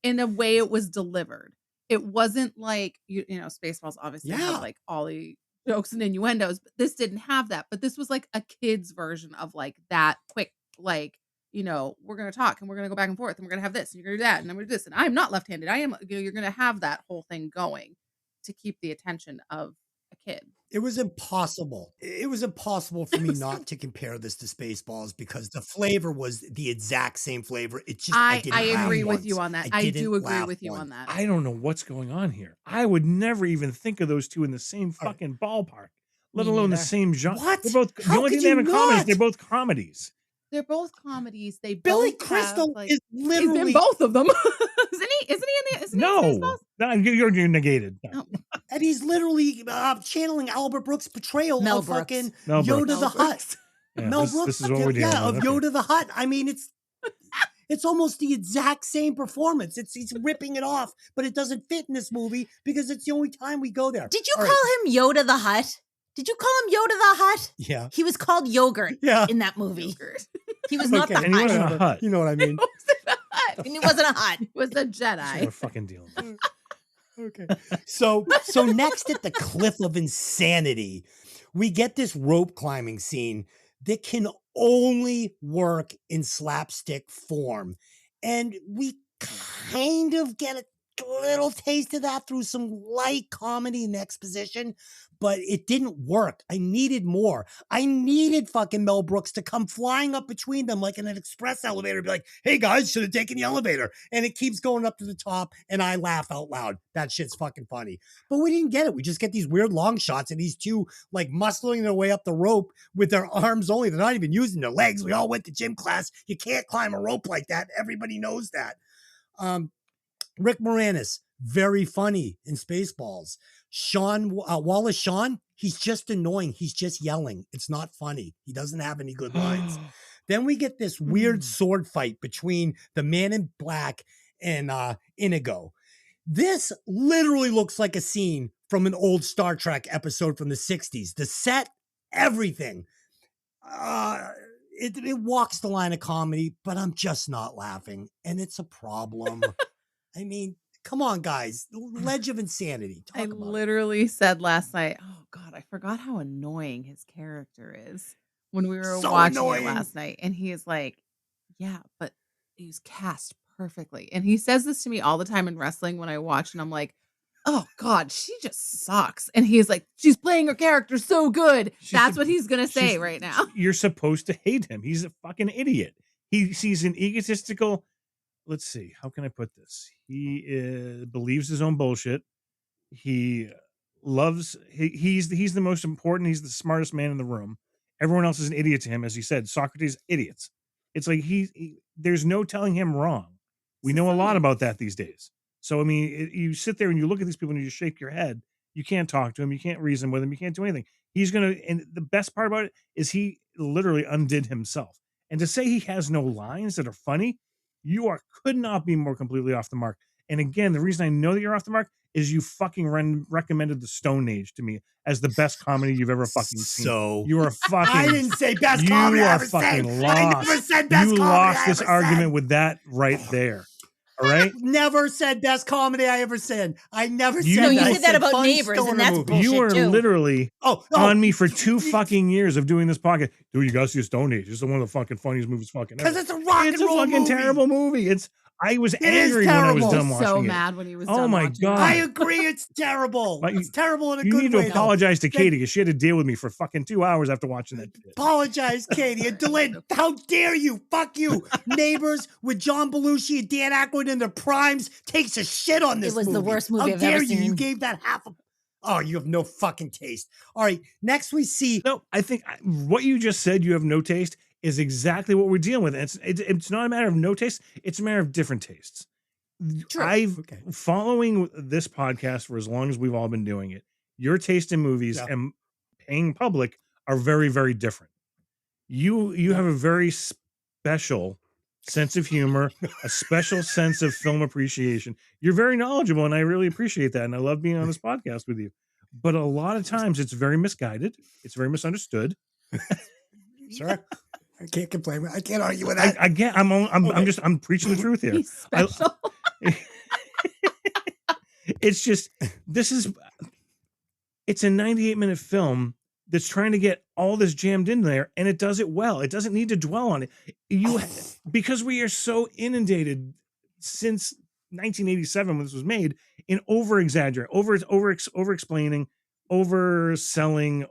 in a way it was delivered. It wasn't like, you know, Spaceballs obviously Yeah. have like all the jokes and innuendos, but this didn't have that. But this was like a kid's version of like that quick, like, you know, we're going to talk and we're going to go back and forth and we're going to have this and you're going to do that and I'm going to do this. And I'm not left-handed. I am, you know, you're going to have that whole thing going to keep the attention of a kid. It was impossible. It was impossible for me not to compare this to Spaceballs because the flavor was the exact same flavor. It just I didn't laugh agree with once. you on that. I I didn't do agree laugh with you once. on that. I don't know what's going on here. I would never even think of those two in the same All right. fucking ballpark, let Me alone the neither. same genre. What? They're both, the How only could thing they have you in common is not? they're both comedies. They're both comedies. They Billy both Crystal have, like, is he's in literally both of them. Isn't he in No, Spaceballs? no, you're negated. No. Oh. and he's literally channeling Albert Brooks' portrayal Mel of Brooks. fucking Mel Yoda Brooks. the Hutt. Yeah, Mel this Brooks, is what we're dealing of with. Okay. Yoda the Hutt. I mean, it's almost the exact same performance. He's ripping it off, but it doesn't fit in this movie because it's the only time we go there. Did you All call right. him Yoda the Hutt? Did you call him Yoda the Hutt? Yeah. He was called Yogurt Yeah. in that movie. Yogurt. He was not Okay. the And he wasn't Hutt. a hut. You know what I mean? And he wasn't a Hutt. It was a That's what Jedi. we're fucking dealing with. Okay. So next at the cliff of insanity, we get this rope climbing scene that can only work in slapstick form. And we kind of get a little taste of that through some light comedy and exposition, but it didn't work. I needed more. I needed fucking Mel Brooks to come flying up between them like in an express elevator, be like, hey guys, should have taken the elevator. And it keeps going up to the top, and I laugh out loud. That shit's fucking funny. But we didn't get it. We just get these weird long shots of these two like muscling their way up the rope with their arms only. They're not even using their legs. We all went to gym class. You can't climb a rope like that. Everybody knows that. Rick Moranis, very funny in Spaceballs. Shawn, Wallace Shawn, he's just annoying. He's just yelling. It's not funny. He doesn't have any good lines. Then we get this weird sword fight between the Man in Black and Inigo. This literally looks like a scene from an old Star Trek episode from the 60s. The set, everything. It walks the line of comedy, but I'm just not laughing. And it's a problem. I mean, come on, guys. Ledge of Insanity. I Talk about it. literally said last night, oh God, I forgot how annoying his character is when we were So watching annoying. it last night. And he is like, yeah, but he was cast perfectly. And he says this to me all the time in wrestling when I watch, and I'm like, oh God, she just sucks. And he's like, she's playing her character so good. That's what he's going to say right now. You're supposed to hate him. He's a fucking idiot. He's an egotistical. Let's see. How can I put this? He believes his own bullshit. He loves. He's the most important. He's the smartest man in the room. Everyone else is an idiot to him, as he said. Socrates, idiots. It's like there's no telling him wrong. We know a lot about that these days. So I mean, you sit there and you look at these people and you just shake your head. You can't talk to him. You can't reason with him. You can't do anything. He's gonna. And the best part about it is he literally undid himself. And to say he has no lines that are funny, could not be more completely off the mark. And again, the reason I know that you're off the mark is you fucking recommended The Stone Age to me as the best comedy you've ever fucking seen. So You are fucking. I didn't say best You comedy I are ever said. fucking I lost. never said best You comedy lost I this ever argument said. with that right there. All right. Never said best comedy I ever said. I never said No, that. you I said that about fun Neighbors, and stoner that's movie. bullshit. You are too. literally Oh, on me for 2 fucking years of doing this podcast. Dude, you gotta see Stone Age. It's one of the fucking funniest movies fucking ever. because it's a rock It's and a roll fucking movie. terrible movie. I was is angry when I was terrible. done watching So it. mad when he was Oh done my watching it. God. I agree, it's terrible. But It's terrible in a You good need to way. though. apologize to They- Katie because she had to deal with me for fucking 2 hours after watching that shit. Apologize, Katie. And Delaney, how dare you? Fuck you. Neighbors with John Belushi and Dan Aykroyd in their primes takes a shit on this It was the movie. worst movie How I've dare ever you? You seen. gave that half a... Oh, you have no fucking taste. All right, next we see... No, I think what you just said, you have no taste, is exactly what we're dealing with. And it's not a matter of no taste. It's a matter of different tastes. True. I've Okay. following this podcast for as long as we've all been doing it. Your taste in movies Yeah. and paying public are very, very different. You have a very special sense of humor, a special sense of film appreciation. You're very knowledgeable, and I really appreciate that. And I love being on this podcast with you. But a lot of times it's very misguided. It's very misunderstood. Sure. I can't complain. I can't argue with that. I'm preaching the truth here. He's special. It's just, it's a 98-minute film that's trying to get all this jammed in there, and it does it well. It doesn't need to dwell on it. Because we are so inundated since 1987 when this was made in over-exaggerating, over-explaining, overselling,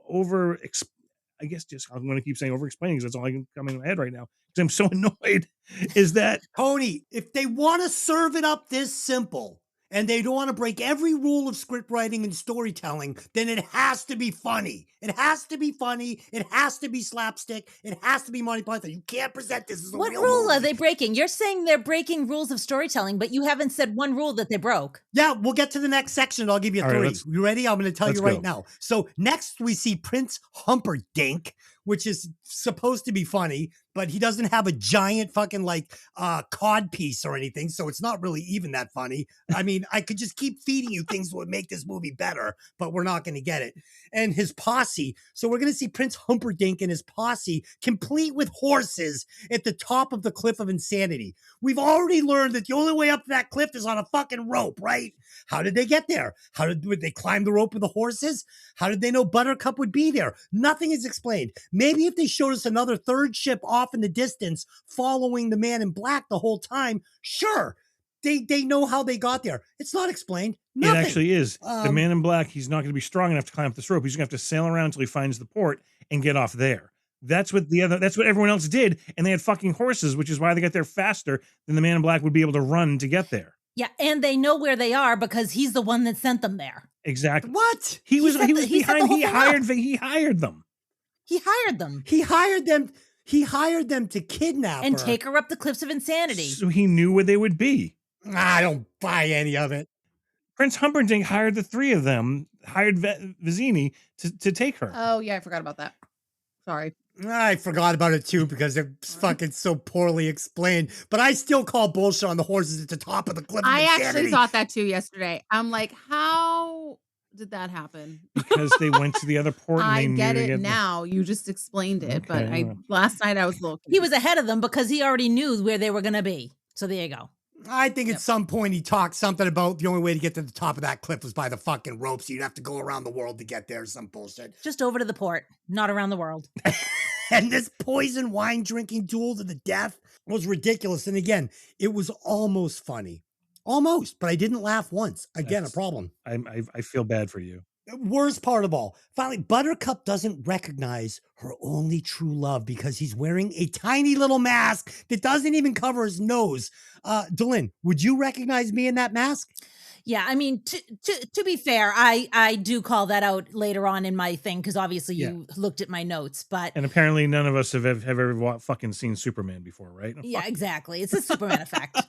I guess just I'm going to keep saying over-explaining because that's all I can come in my head right now because I'm so annoyed. Is that Tony, if they want to serve it up this simple and they don't want to break every rule of script writing and storytelling, then it has to be funny. It has to be funny. It has to be slapstick. It has to be Monty Python. You can't present this as a What real rule movie. are they breaking? You're saying they're breaking rules of storytelling, but you haven't said one rule that they broke. Yeah, we'll get to the next section. I'll give you All right, 3. You ready? I'm going to tell you right go. now. So next we see Prince Humperdinck, which is supposed to be funny, but he doesn't have a giant fucking cod piece or anything. So it's not really even that funny. I mean, I could just keep feeding you things that would make this movie better, but we're not going to get it. And his posse. So we're going to see Prince Humperdinck and his posse complete with horses at the top of the cliff of insanity. We've already learned that the only way up that cliff is on a fucking rope, right? How did they get there? Would they climb the rope with the horses? How did they know Buttercup would be there? Nothing is explained. Maybe if they showed us another third ship off in the distance following the man in black the whole time, sure. They know how they got there. It's not explained. Nothing. It actually is. The man in black, he's not going to be strong enough to climb up this rope. He's going to have to sail around until he finds the port and get off there. That's what everyone else did. And they had fucking horses, which is why they got there faster than the man in black would be able to run to get there. Yeah, and they know where they are because he's the one that sent them there. Exactly. What? He was behind. He hired them. He hired them. He hired them to kidnap and her. take her up the cliffs of insanity. So he knew where they would be. I don't buy any of it. Prince Humperdinck hired the 3 of them, hired Vizzini to take her. Oh, yeah, I forgot about that. Sorry. I forgot about it too because it's fucking so poorly explained. But I still call bullshit on the horses at the top of the cliff. I actually thought that too yesterday. I'm like, how did that happen? Because they went to the other port. And I they get knew it now. You just explained it, but last night I was a little confused. He was ahead of them because he already knew where they were going to be. So there you go. I think at some point he talked something about the only way to get to the top of that cliff was by the fucking rope, so you'd have to go around the world to get there. Some bullshit. Just over to the port, not around the world. And this poison wine drinking duel to the death was ridiculous. And again, it was almost funny. Almost, but I didn't laugh once. Again, a problem. I feel bad for you. Worst part of all, finally, Buttercup doesn't recognize her only true love because he's wearing a tiny little mask that doesn't even cover his nose. Dylan, would you recognize me in that mask? Yeah, I mean, to be fair, I do call that out later on in my thing because obviously you looked at my notes, but and apparently none of us have ever fucking seen Superman before, right? Yeah, exactly. It's a Superman effect.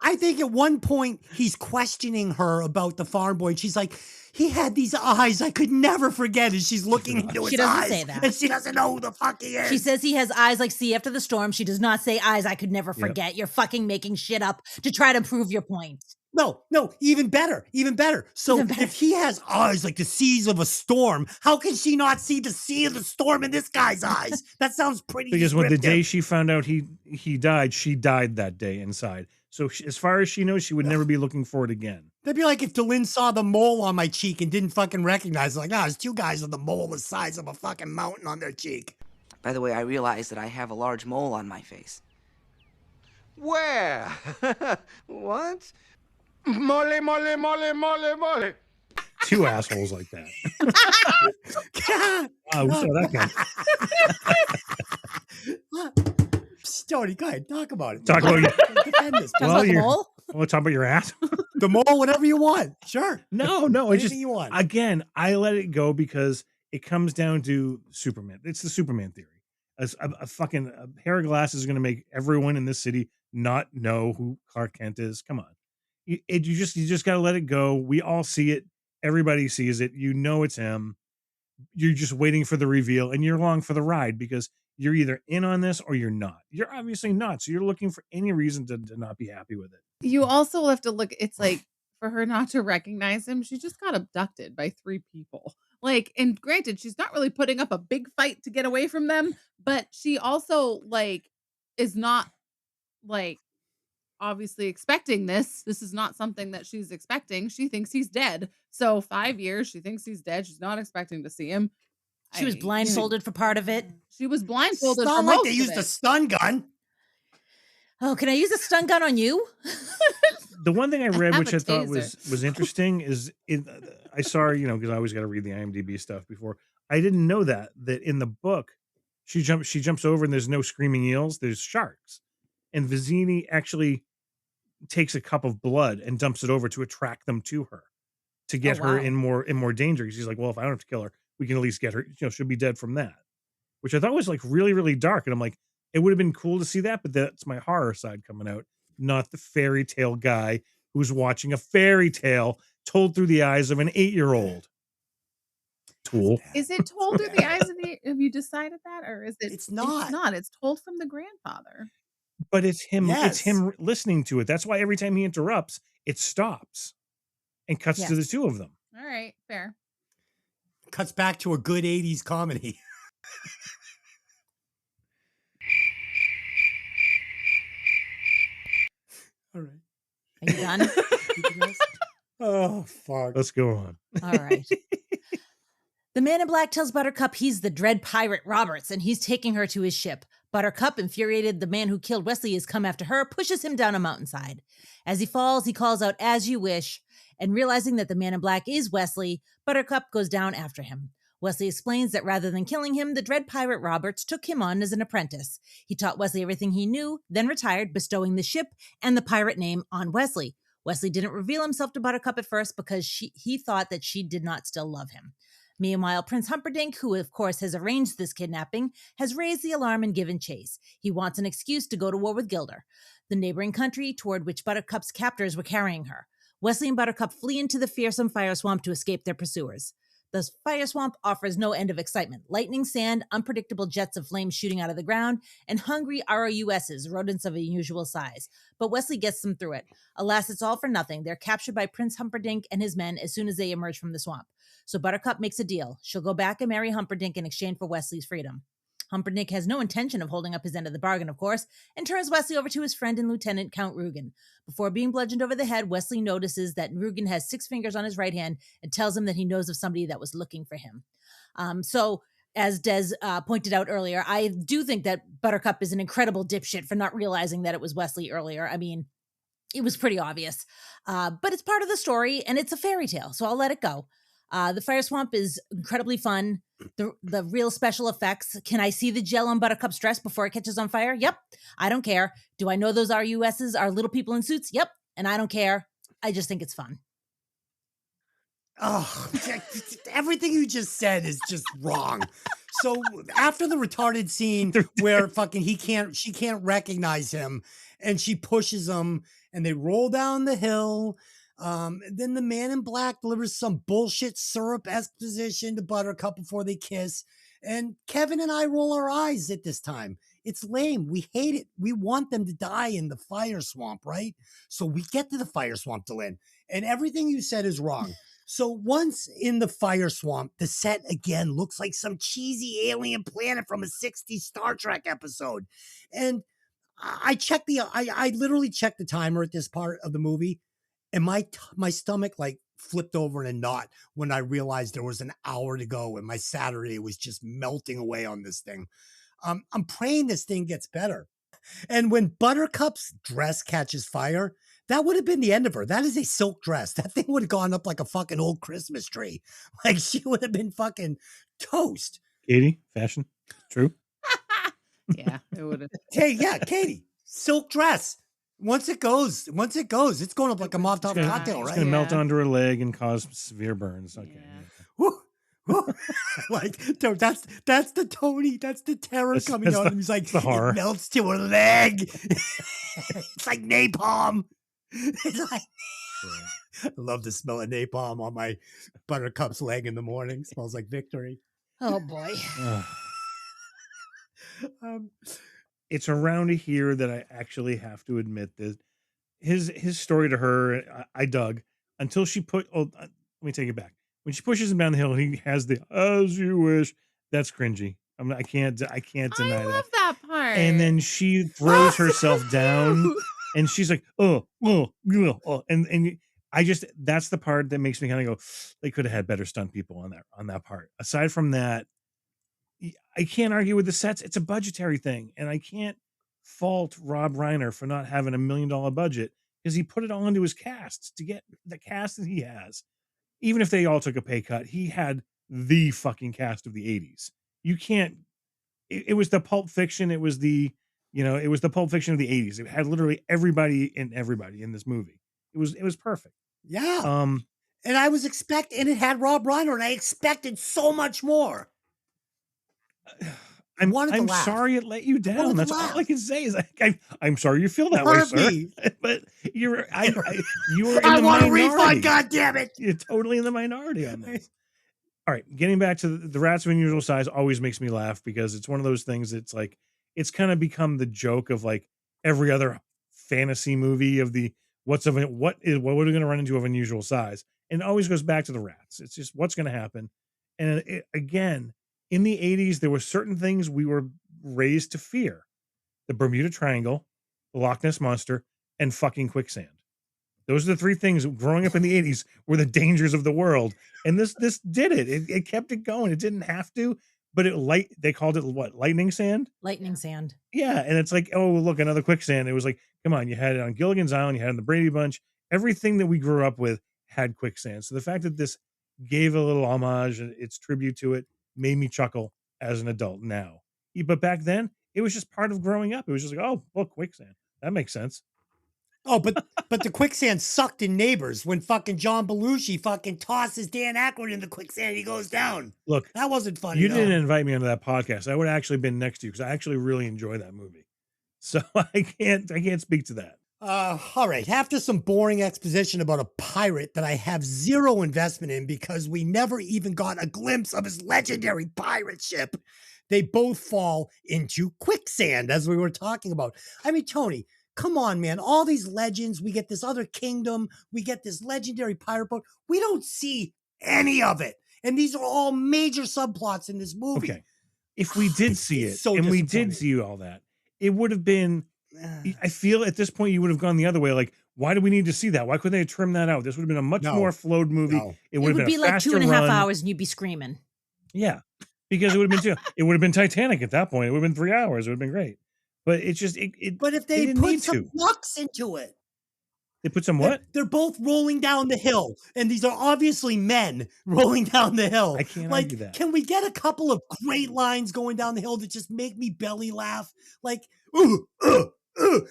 I think at one point he's questioning her about the farm boy, and she's like, he had these eyes I could never forget. And she's looking into his eyes. She doesn't say that. And she doesn't know who the fuck he is. She says he has eyes like sea after the storm. She does not say eyes I could never forget. You're fucking making shit up to try to prove your point. No, even better. So if he has eyes like the seas of a storm, how can she not see the sea of the storm in this guy's eyes? That sounds pretty Because when the day she found out he died, she died that day inside. So as far as she knows, she would never be looking for it again. That'd be like if Dylan saw the mole on my cheek and didn't fucking recognize it. Like, there's 2 guys with a mole the size of a fucking mountain on their cheek. By the way, I realize that I have a large mole on my face. Where? What? Mole, mole, mole, mole, mole. 2 assholes like that. We saw that guy. Tony, go ahead. Talk about it. Talk about your mole? Well, talk about your ass. The mole, whatever you want. Sure. No. It's just, you want. Again, I let it go because it comes down to Superman. It's the Superman theory. A fucking pair of glasses is going to make everyone in this city not know who Clark Kent is. Come on. You just got to let it go. We all see it. Everybody sees it. You know it's him. You're just waiting for the reveal, and you're along for the ride because you're either in on this or you're not. You're obviously not. So you're looking for any reason to not be happy with it. You also have to look, it's like for her not to recognize him, she just got abducted by 3 people. Like, and granted, she's not really putting up a big fight to get away from them, but she also is not obviously expecting this. This is not something that she's expecting. She thinks he's dead. So 5 years, she thinks he's dead. She's not expecting to see him. She was blindfolded for part of it. She was It's blindfolded for not like most they of used a it. stun gun. Oh, can I use a stun gun on you? The one thing I read, have which a I thought taser. was interesting, is I saw, because I always got to read the IMDb stuff before. I didn't know that in the book, she jumps over and there's no screaming eels, there's sharks, and Vizzini actually takes a cup of blood and dumps it over to attract them to her, to get her in more danger. Because he's like, well, if I don't have to kill her, we can at least get her. She'll be dead from that, which I thought was like really, really dark. And I'm like, it would have been cool to see that, but that's my horror side coming out, not the fairy tale guy who's watching a fairy tale told through the eyes of an 8-year-old. Tool. Is it told through the eyes of the? Have you decided that, or is it? It's not. It's not. It's told from the grandfather. But it's him. Yes. It's him listening to it. That's why every time he interrupts, it stops and cuts to the Yes. two of them. All right, fair. Cuts back to a good 80s comedy. All right. Are you done? Oh, fuck. Let's go on. All right. The man in black tells Buttercup he's the dread pirate Roberts and he's taking her to his ship. Buttercup, infuriated the man who killed Wesley has come after her, pushes him down a mountainside. As he falls, he calls out, "As you wish," and realizing that the man in black is Wesley, Buttercup goes down after him. Wesley explains that rather than killing him, the dread pirate Roberts took him on as an apprentice. He taught Wesley everything he knew, then retired, bestowing the ship and the pirate name on Wesley. Wesley didn't reveal himself to Buttercup at first because he thought that she did not still love him. Meanwhile, Prince Humperdinck, who of course has arranged this kidnapping, has raised the alarm and given chase. He wants an excuse to go to war with Gilder, the neighboring country toward which Buttercup's captors were carrying her. Wesley and Buttercup flee into the fearsome fire swamp to escape their pursuers. The fire swamp offers no end of excitement. Lightning, sand, unpredictable jets of flame shooting out of the ground, and hungry ROUSs, rodents of unusual size. But Wesley gets them through it. Alas, it's all for nothing. They're captured by Prince Humperdinck and his men as soon as they emerge from the swamp. So Buttercup makes a deal. She'll go back and marry Humperdinck in exchange for Wesley's freedom. Humperdinck has no intention of holding up his end of the bargain, of course, and turns Wesley over to his friend and lieutenant, Count Rugen. Before being bludgeoned over the head, Wesley notices that Rugen has 6 fingers on his right hand and tells him that he knows of somebody that was looking for him. So, as Des pointed out earlier, I do think that Buttercup is an incredible dipshit for not realizing that it was Wesley earlier. I mean, it was pretty obvious. But it's part of the story, and it's a fairy tale, so I'll let it go. The fire swamp is incredibly fun. The real special effects. Can I see the gel on Buttercup's dress before it catches on fire? Yep. I don't care. Do I know those RUSs are little people in suits? Yep. And I don't care. I just think it's fun. Oh, everything you just said is just wrong. So after the retarded scene where fucking she can't recognize him and she pushes him and they roll down the hill. Then the man in black delivers some bullshit syrup exposition to Buttercup before they kiss. And Kevin and I roll our eyes at this time. It's lame. We hate it. We want them to die in the fire swamp, right? So we get to the fire swamp, Dylan, and everything you said is wrong. So once in the fire swamp, the set again looks like some cheesy alien planet from a 60s Star Trek episode. And I literally checked the timer at this part of the movie. And my stomach like flipped over in a knot when I realized there was an hour to go and my Saturday was just melting away on this thing. I'm praying this thing gets better. And when Buttercup's dress catches fire, that would have been the end of her. That is a silk dress. That thing would have gone up like a fucking old Christmas tree. Like she would have been fucking toast. Katie, fashion, true. Yeah, it would have. Hey, yeah, Katie, silk dress. Once it goes, it's going up like a mopped off cocktail, It's right? going to melt onto her leg and cause severe burns. Okay. Woo, woo. Like that's the Tony, that's the terror coming out. And he's like, the horror. It melts to her leg. It's like napalm. It's like, I love the smell of napalm on my Buttercup's leg in the morning. Smells like victory. Oh boy. It's around here that I actually have to admit that his story to her, I dug until she let me take it back. When she pushes him down the hill, he has the "as you wish." That's cringy. I can't deny I love that part. And then she throws herself down And she's like, oh, and that's the part that makes me kind of go, they could have had better stunt people on that part. Aside from that, I can't argue with the sets. It's a budgetary thing, and I can't fault Rob Reiner for not having $1 million budget because he put it all into his casts to get the cast that he has. Even if they all took a pay cut, he had the fucking cast of the 80s. You can't. It was the Pulp Fiction. It was the Pulp Fiction of the 80s. It had literally everybody in this movie. It was perfect. Yeah. Um, and I was and it had Rob Reiner, and I expected so much more. I'm sorry it let you down. That's all I can say is I'm sorry you feel that way, sir. But you were in the I want minority. a refund, God damn it. You're totally in the minority on this. All right, getting back to the Rats of Unusual Size always makes me laugh because it's one of those things that's like it's kind of become the joke of like every other fantasy movie of the what are we going to run into of unusual size, and it always goes back to the rats. It's just what's going to happen. And again, in the 80s, there were certain things we were raised to fear: the Bermuda Triangle, the Loch Ness Monster, and fucking quicksand. Those are the three things growing up in the 80s were the dangers of the world. And this did it. It kept it going. It didn't have to, but they called it what? Lightning sand? Lightning sand. Yeah. And it's like, oh, look, another quicksand. It was like, come on, you had it on Gilligan's Island, you had it on the Brady Bunch. Everything that we grew up with had quicksand. So the fact that this gave a little homage and its tribute to it made me chuckle as an adult now. But back then, it was just part of growing up. It was just like, oh, look, quicksand. That makes sense. Oh, but the quicksand sucked in Neighbors when fucking John Belushi fucking tosses Dan Aykroyd in the quicksand and he goes down. Look, that wasn't funny. You didn't invite me onto that podcast. I would have actually been next to you because I actually really enjoy that movie. So I can't speak to that. All right. After some boring exposition about a pirate that I have zero investment in because we never even got a glimpse of his legendary pirate ship, they both fall into quicksand, as we were talking about. I mean, Tony, come on, man. All these legends, we get this other kingdom, we get this legendary pirate boat. We don't see any of it. And these are all major subplots in this movie. Okay. If we did see it, so and we did see all that, it would have been, I feel at this point, you would have gone the other way. Like, why do we need to see that? Why couldn't they have trimmed that out? This would have been a much more flowed movie. No. It would have been be like faster 2.5 run. hours and you'd be screaming. Yeah. Because it would have been it would have been Titanic at that point. It would have been 3 hours. It would have been great. But it's just But if they put some ducks into it. They put some what? They're both rolling down the hill, and these are obviously men rolling down the hill. I can't like, argue that. Can we get a couple of great lines going down the hill that just make me belly laugh? Like, ooh,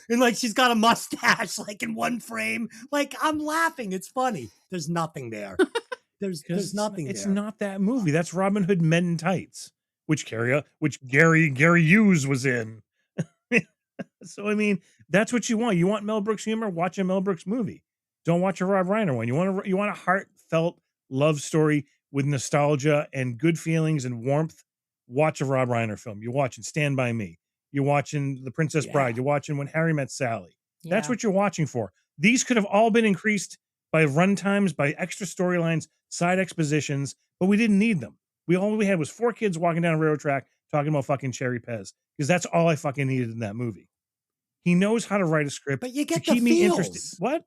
and like she's got a mustache, like in one frame. Like I'm laughing. It's funny. There's nothing there. There's nothing. It's there. not that movie. That's Robin Hood Men in Tights, which Gary Hughes was in. So I mean, that's what you want. You want Mel Brooks humor? Watch a Mel Brooks movie. Don't watch a Rob Reiner one. You want a heartfelt love story with nostalgia and good feelings and warmth. Watch a Rob Reiner film. You're watching Stand By Me. You're watching The Princess Bride. You're watching When Harry Met Sally. That's what you're watching for. These could have all been increased by runtimes, by extra storylines, side expositions, but we didn't need them. All we had was 4 kids walking down a railroad track talking about fucking Cherry Pez, because that's all I fucking needed in that movie. He knows how to write a script, but you get to keep the me feels. interested. What?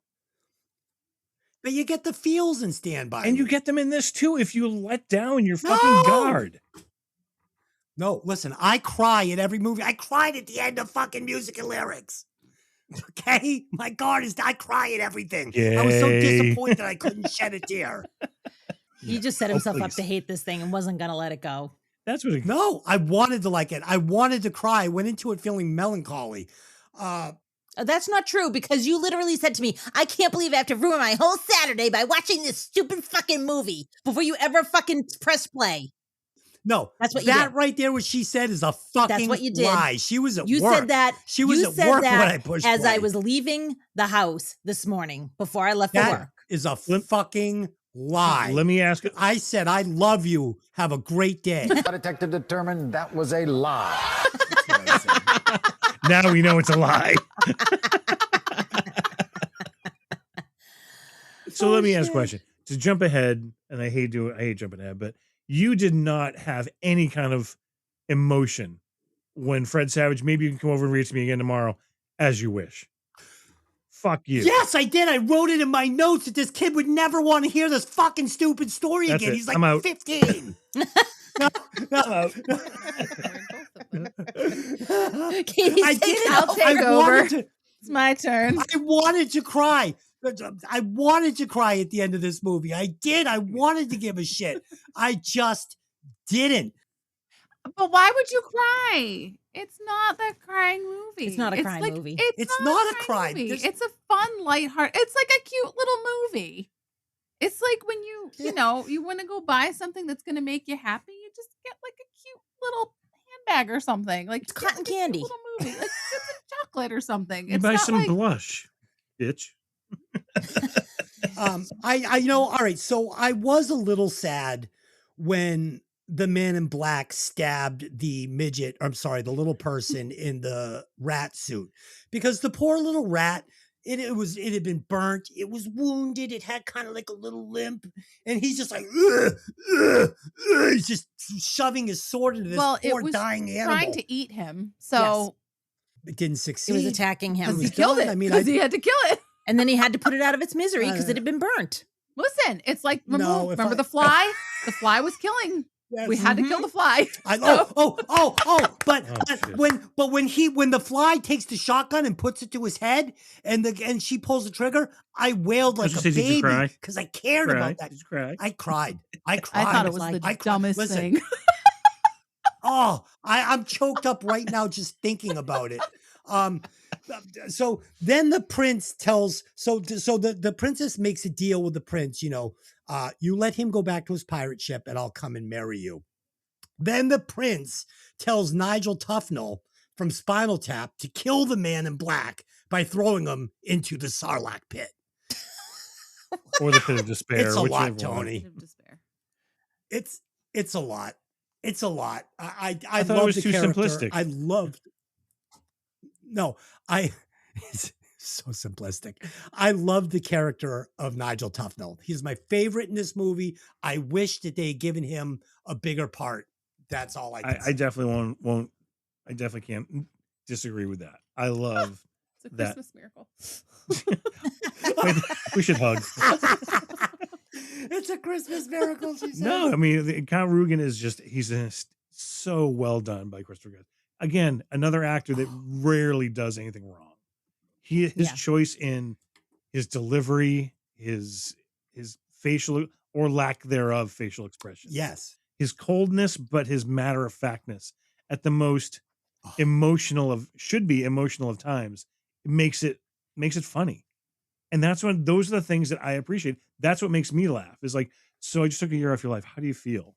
But you get the feels in Stand By And Me. you get them in this too if you let down your fucking guard. No, listen, I cry at every movie. I cried at the end of fucking Music and Lyrics. Okay? My guard I cry at everything. I was so disappointed I couldn't shed a tear. He just set himself up to hate this thing and wasn't going to let it go. That's what No, I wanted to like it. I wanted to cry. I went into it feeling melancholy. That's not true, because you literally said to me, I can't believe I have to ruin my whole Saturday by watching this stupid fucking movie before you ever fucking press play. No, that's what you did. That right there, what she said, is a fucking That's what you did. lie. She was at you work. Said that. She was you at said work that when I pushed as play. I was leaving the house this morning before I left for work. Is a fucking lie. Let me ask. I said, I love you. Have a great day. Detective determined that was a lie. That's what I said. Now we know it's a lie. So let me ask a question. To jump ahead, and I hate jumping ahead, but you did not have any kind of emotion when Fred Savage, maybe you can come over and read it to me again tomorrow, as you wish. Fuck you. Yes, I did. I wrote it in my notes that this kid would never want to hear this fucking stupid story That's again. it. He's like I'm out. 15. No. I'm out. Katie's I did it. I'll take over. It's my turn. I wanted to cry. I wanted to cry at the end of this movie. I did. I wanted to give a shit. I just didn't. But why would you cry? It's not that crying movie. It's not a crying movie. It's not a cry. Movie. There's- It's a fun, lighthearted. It's like a cute little movie. It's like when you know, you want to go buy something that's going to make you happy. You just get like a cute little handbag or something. Like it's cotton candy. Little movie. Like get some chocolate or something. You It's buy not some like, blush, bitch. I know. All right. So I was a little sad when the man in black stabbed the midget. I'm sorry, the little person in the rat suit, because the poor little rat, it had been burnt. It was wounded. It had kind of like a little limp, and he's just like, he's just shoving his sword into this poor dying animal. trying to eat him. So it didn't succeed. It was attacking him. because he killed it. I mean, because he had to kill it. And then he had to put it out of its misery because it had been burnt. Listen, it's like No, remember the fly? The fly was killing. Yes. We had to kill the fly. But when the fly takes the shotgun and puts it to his head and she pulls the trigger, I wailed like a Did you cry? baby because I cared Cry? about that. Did you cry? I cried. I thought it was the dumbest thing. I'm choked up right now just thinking about it. So then the prince tells, the princess makes a deal with the prince, you let him go back to his pirate ship and I'll come and marry you. Then the prince tells Nigel Tufnell from Spinal Tap to kill the man in black by throwing him into the Sarlacc pit. Or the pit of despair. It's a lot, whichever one. Tony. It's a lot. It's a lot. I thought it love was the too character. simplistic. It's so simplistic. I love the character of Nigel Tufnell. He's my favorite in this movie. I wish that they had given him a bigger part. That's all I can say. I definitely won't. I definitely can't disagree with that. I love It's a that. Christmas miracle. We should hug. It's a Christmas miracle, she says. No, I mean, Count Rugen is he's so well done by Christopher Guest. Again, another actor that rarely does anything wrong. His choice in his delivery, his facial or lack thereof facial expression. Yes. His coldness, but his matter-of-factness at the most emotional of times. It makes it funny. And those are the things that I appreciate. That's what makes me laugh. Is like, so I just took a year off your life. How do you feel?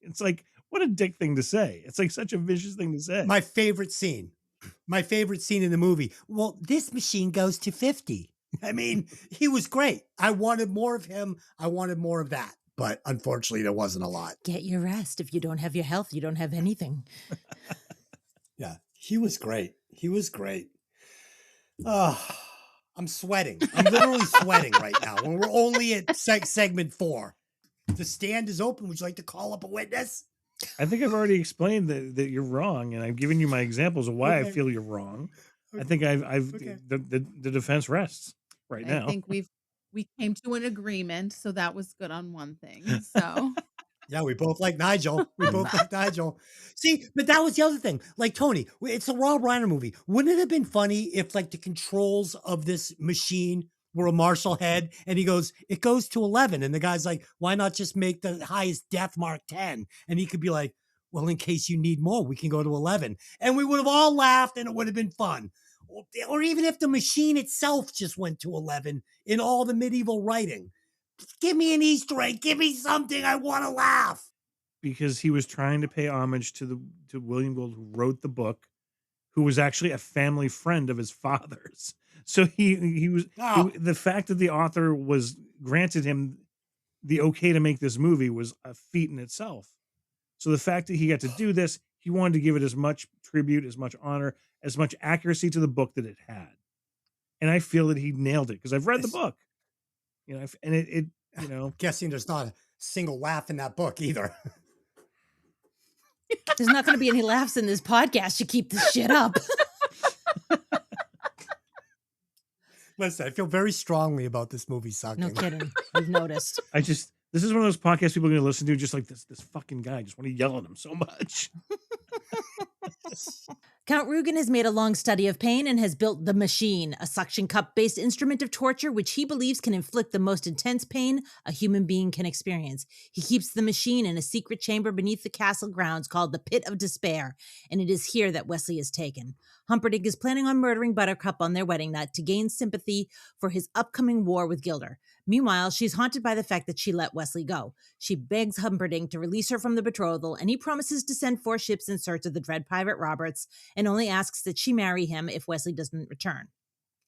It's like, what a dick thing to say. It's like such a vicious thing to say. My favorite scene in the movie. Well, this machine goes to 50. I mean, he was great. I wanted more of him. I wanted more of that. But unfortunately, there wasn't a lot. Get your rest. If you don't have your health, you don't have anything. Yeah, he was great. He was great. Oh, I'm sweating. I'm literally sweating right now. When we're only at segment 4. The stand is open. Would you like to call up a witness? I think I've already explained that you're wrong, and I've given you my examples of why I feel you're wrong. I think the defense rests now. I think we came to an agreement, so that was good on one thing. So yeah, we both like Nigel. See, but that was the other thing. Like Tony, it's a Rob Reiner movie. Wouldn't it have been funny if like the controls of this machine were a Marshall head and he goes, it goes to 11. And the guy's like, why not just make the highest depth mark 10? And he could be like, well, in case you need more, we can go to 11. And we would have all laughed and it would have been fun. Or even if the machine itself just went to 11 in all the medieval writing. Give me an Easter egg. Give me something. I want to laugh. Because he was trying to pay homage to William Gould, who wrote the book, who was actually a family friend of his father's. So he was the fact that the author was granted him the okay to make this movie was a feat in itself. So the fact that he got to do this, he wanted to give it as much tribute, as much honor, as much accuracy to the book that it had. And I feel that he nailed it because I've read the book, and it guessing there's not a single laugh in that book either. There's not going to be any laughs in this podcast. You keep this shit up. Listen, I feel very strongly about this movie sucking. No kidding. We've noticed. This is one of those podcasts people are going to listen to just like this fucking guy. I just want to yell at him so much. Count Rugen has made a long study of pain and has built the Machine, a suction cup-based instrument of torture which he believes can inflict the most intense pain a human being can experience. He keeps the machine in a secret chamber beneath the castle grounds called the Pit of Despair, and it is here that Wesley is taken. Humperdinck is planning on murdering Buttercup on their wedding night to gain sympathy for his upcoming war with Gilder. Meanwhile, she's haunted by the fact that she let Wesley go. She begs Humperdinck to release her from the betrothal, and he promises to send 4 ships in search of the dread pirate Roberts, and only asks that she marry him if Wesley doesn't return.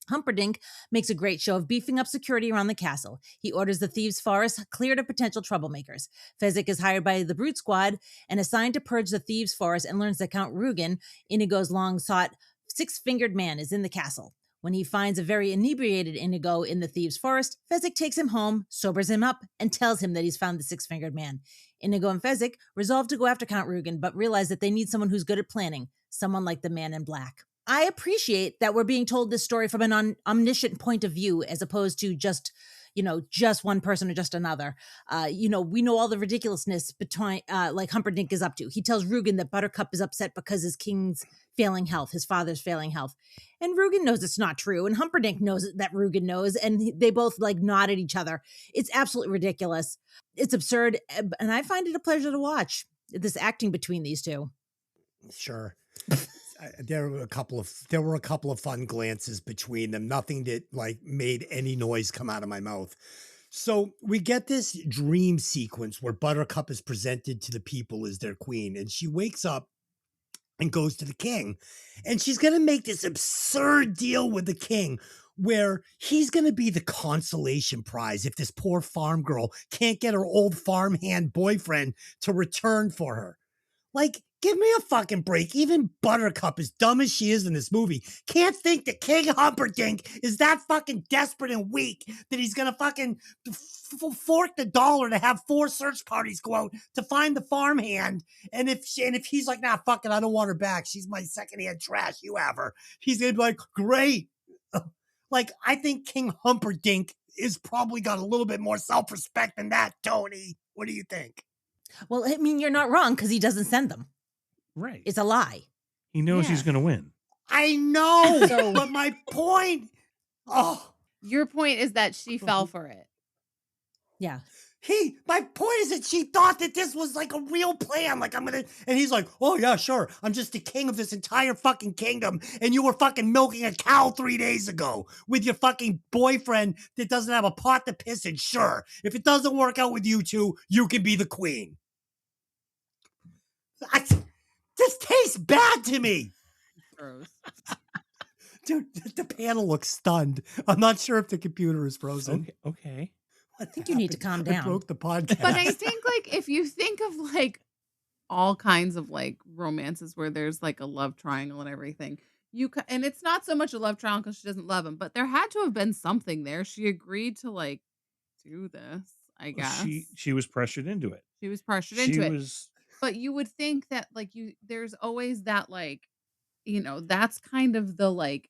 Humperdinck makes a great show of beefing up security around the castle. He orders the thieves' forest cleared of potential troublemakers. Fezzik is hired by the Brute Squad and assigned to purge the thieves' forest and learns that Count Rugen, Inigo's long-sought six-fingered man, is in the castle. When he finds a very inebriated Inigo in the thieves' forest, Fezzik takes him home, sobers him up, and tells him that he's found the six-fingered man. Inigo and Fezzik resolve to go after Count Rugen, but realize that they need someone who's good at planning, someone like the Man in Black. I appreciate that we're being told this story from an omniscient point of view as opposed to just one person or just another. We know all the ridiculousness between, like Humperdinck is up to. He tells Rugen that Buttercup is upset because his king's failing health, his father's failing health. And Rugen knows it's not true. And Humperdinck knows that Rugen knows. And they both nod at each other. It's absolutely ridiculous. It's absurd. And I find it a pleasure to watch this acting between these two. Sure. There were a couple of fun glances between them. Nothing that made any noise come out of my mouth. So we get this dream sequence where Buttercup is presented to the people as their queen, and she wakes up and goes to the king, and she's going to make this absurd deal with the king where he's going to be the consolation prize if this poor farm girl can't get her old farmhand boyfriend to return for her. Give me a fucking break. Even Buttercup, as dumb as she is in this movie, can't think that King Humperdinck is that fucking desperate and weak that he's gonna fucking fork the dollar to have 4 search parties go out to find the farmhand. And if he's like, nah, fuck it, I don't want her back. She's my secondhand trash. You have her. He's gonna be like, great. I think King Humperdinck is probably got a little bit more self-respect than that, Tony. What do you think? Well, I mean, you're not wrong because he doesn't send them. Right. It's a lie. He knows he's going to win. I know, but my point... Oh. Your point is that she fell for it. Yeah. My point is that she thought that this was a real plan. And he's like, oh yeah, sure. I'm just the king of this entire fucking kingdom. And you were fucking milking a cow 3 days ago with your fucking boyfriend that doesn't have a pot to piss in. Sure. If it doesn't work out with you two, you can be the queen. This tastes bad to me. Gross. Dude, the panel looks stunned. I'm not sure if the computer is frozen. Okay. I think you need to calm down. I broke the podcast. But I think if you think of all kinds of romances where there's a love triangle and everything, and it's not so much a love triangle because she doesn't love him, but there had to have been something there. She agreed to do this, I guess. She was pressured into it. She was pressured into it. But you would think that there's always that that's kind of the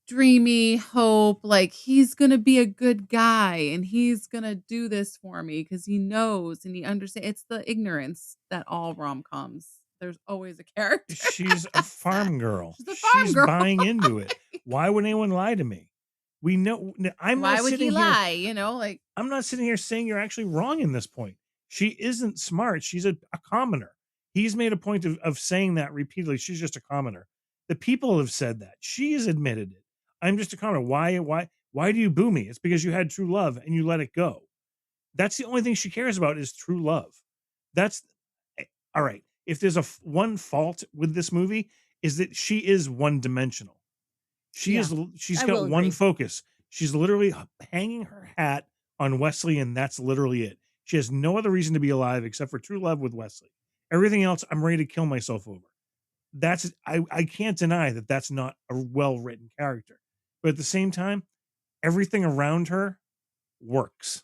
dreamy hope, he's gonna be a good guy and he's gonna do this for me because he knows and he understands. It's the ignorance that all rom-coms. There's always a character. She's a farm girl. She's a farm girl. Buying into it. Why would anyone lie to me? We know. Why would he lie? I'm not sitting here saying you're actually wrong in this point. She isn't smart. She's a commoner. He's made a point of saying that repeatedly. She's just a commoner. The people have said that. She has admitted it. I'm just a commoner. Why do you boo me? It's because you had true love and you let it go. That's the only thing she cares about is true love. That's all right. If there's one fault with this movie is that she is one-dimensional. She's got one focus. She's literally hanging her hat on Wesley, and that's literally it. She has no other reason to be alive except for true love with Wesley. Everything else, I'm ready to kill myself over. I can't deny that that's not a well-written character. But at the same time, everything around her works.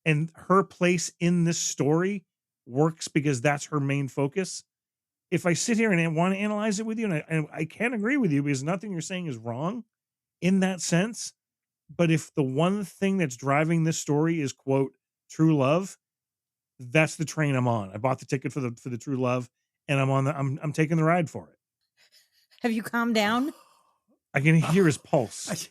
And her place in this story works because that's her main focus. If I sit here and want to analyze it with you, and I can agree with you because nothing you're saying is wrong, in that sense. But if the one thing that's driving this story is, quote, true love, that's the train I'm on. I bought the ticket for the true love, and I'm taking the ride for it. Have you calmed down? I can hear his pulse.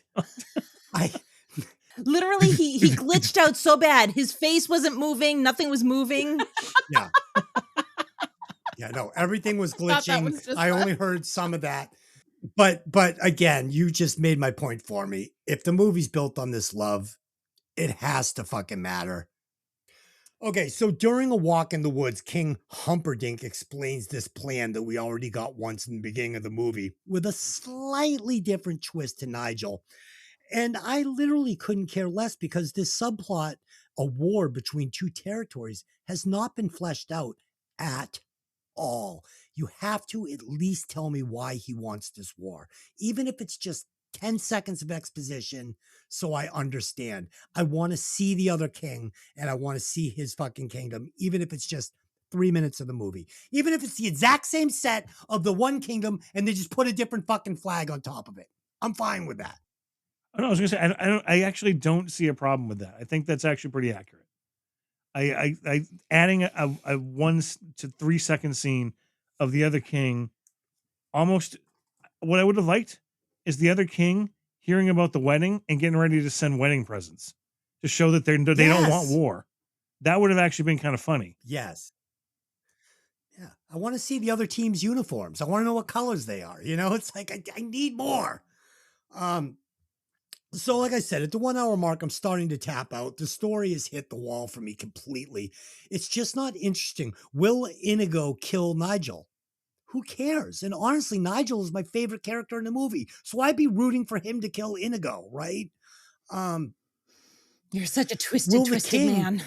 Literally, he glitched out so bad. His face wasn't moving. Nothing was moving. Yeah. Yeah, no, everything was glitching. I only heard some of that. But again, you just made my point for me. If the movie's built on this love, it has to fucking matter. Okay, so during a walk in the woods, King Humperdinck explains this plan that we already got once in the beginning of the movie with a slightly different twist to Nigel. And I literally couldn't care less because this subplot, a war between two territories, has not been fleshed out at all. You have to at least tell me why he wants this war, even if it's just 10 seconds of exposition so I understand. I want to see the other king and I want to see his fucking kingdom, even if it's just 3 minutes of the movie, even if it's the exact same set of the one kingdom and they just put a different fucking flag on top of it. I'm fine with that. Oh, no, I was gonna say I actually don't see a problem with that. I think that's actually pretty accurate. I adding a 1 to 3 second scene of the other king, almost what I would have liked is the other king hearing about the wedding and getting ready to send wedding presents to show that they don't want war. That would have actually been kind of funny. Yes. Yeah. I want to see the other team's uniforms. I want to know what colors they are. You know, it's like, I need more. So like I said, at the 1 hour mark, I'm starting to tap out. The story has hit the wall for me completely. It's just not interesting. Will Inigo kill Nigel? Who cares? And honestly, Nigel is my favorite character in the movie. So I'd be rooting for him to kill Inigo, right? You're such a twisted man.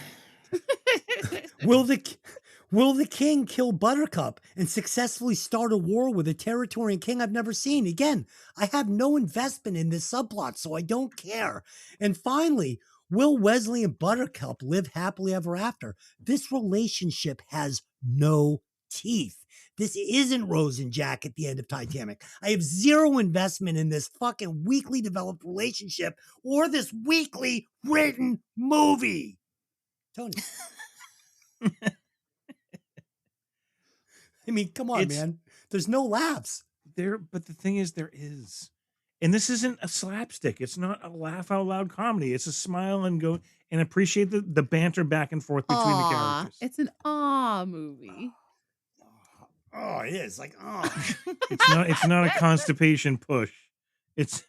Will the king kill Buttercup and successfully start a war with a Territorian king I've never seen? Again, I have no investment in this subplot, so I don't care. And finally, will Wesley and Buttercup live happily ever after? This relationship has no teeth. This isn't Rose and Jack at the end of Titanic. I have zero investment in this fucking weakly developed relationship or this weakly written movie. Tony. I mean, come on, man. There's no laughs. But the thing is, there is. And this isn't a slapstick. It's not a laugh out loud comedy. It's a smile and go and appreciate the banter back and forth between the characters. It's an aw movie. Oh, it is like, oh. It's not a constipation push. It's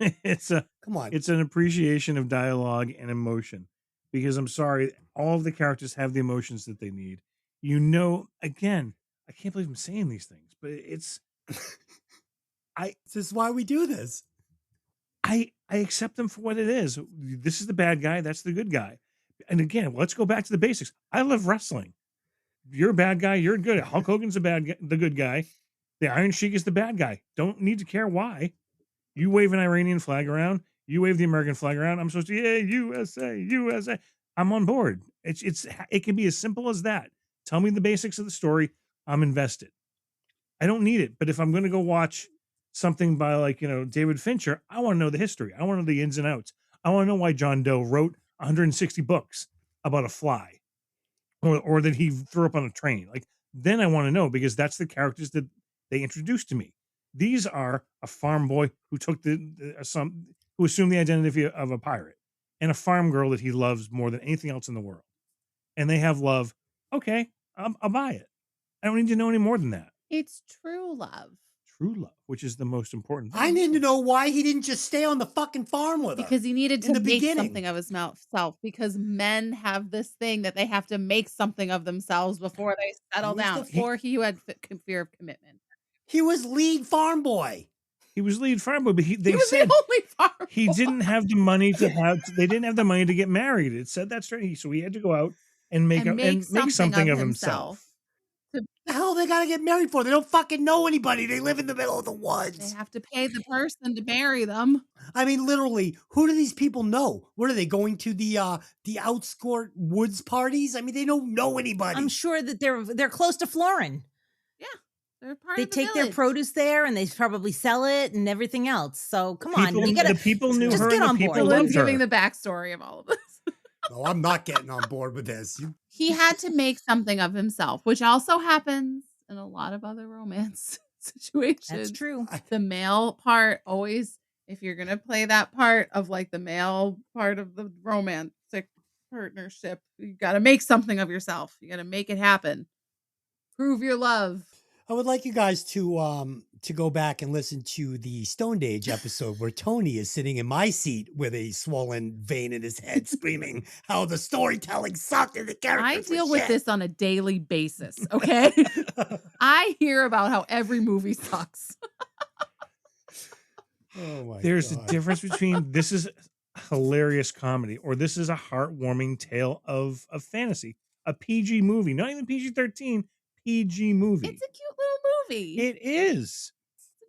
come on. It's an appreciation of dialogue and emotion. Because I'm sorry, all of the characters have the emotions that they need. You know, again, I can't believe I'm saying these things, but it's this is why we do this. I accept them for what it is. This is the bad guy, that's the good guy. And again, let's go back to the basics. I love wrestling. You're a bad guy, you're good. Hulk Hogan's the good guy. The Iron Sheik is the bad guy. Don't need to care why. You wave an Iranian flag around, you wave the American flag around. I'm supposed to, yeah, USA, USA. I'm on board. It can be as simple as that. Tell me the basics of the story. I'm invested. I don't need it. But if I'm going to go watch something by David Fincher, I want to know the history. I want to know the ins and outs. I want to know why John Doe wrote 160 books about a fly or that he threw up on a train. Then I want to know, because that's the characters that they introduced to me. These are a farm boy who took who assumed the identity of a pirate, and a farm girl that he loves more than anything else in the world. And they have love. Okay, I'll buy it. I don't need to know any more than that. It's true love. True love, which is the most important thing. I need to know why he didn't just stay on the fucking farm with her. Because he needed to make something of himself. Because men have this thing that they have to make something of themselves before they settle down. Or he had fear of commitment. He was lead farm boy. He was lead farm boy, but they was said the only farm he boy. didn't have the money to have. They didn't have the money to get married. It said that's right. So he had to go out and make something of himself. The hell they gotta get married for? They don't fucking know anybody. They live in the middle of the woods. They have to pay the person to marry them. I mean, literally, who do these people know? What are they going to the outskirt woods parties? I mean, they don't know anybody. I'm sure that they're close to Florin. Yeah. They're part They of the take their village. produce there and they probably sell it and everything else. So come on, People, you gotta the people knew just her get and the on people board. loved Lynn's giving her. the backstory of all of this. No, I'm not getting on board with this. He had to make something of himself, which also happens in a lot of other romance situations. That's true. The male part always, if you're going to play that part of like the male part of the romantic partnership, you got to make something of yourself. You got to make it happen. Prove your love. I would like you guys to go back and listen to the Stoned Age episode where Tony is sitting in my seat with a swollen vein in his head, screaming how the storytelling sucked and the characters I deal were with shit. this on a daily basis, okay? I hear about how every movie sucks. Oh my There's God. a difference between this is hilarious comedy or this is a heartwarming tale of fantasy. A PG movie, not even PG-13, PG movie. It's a cute little movie. It is.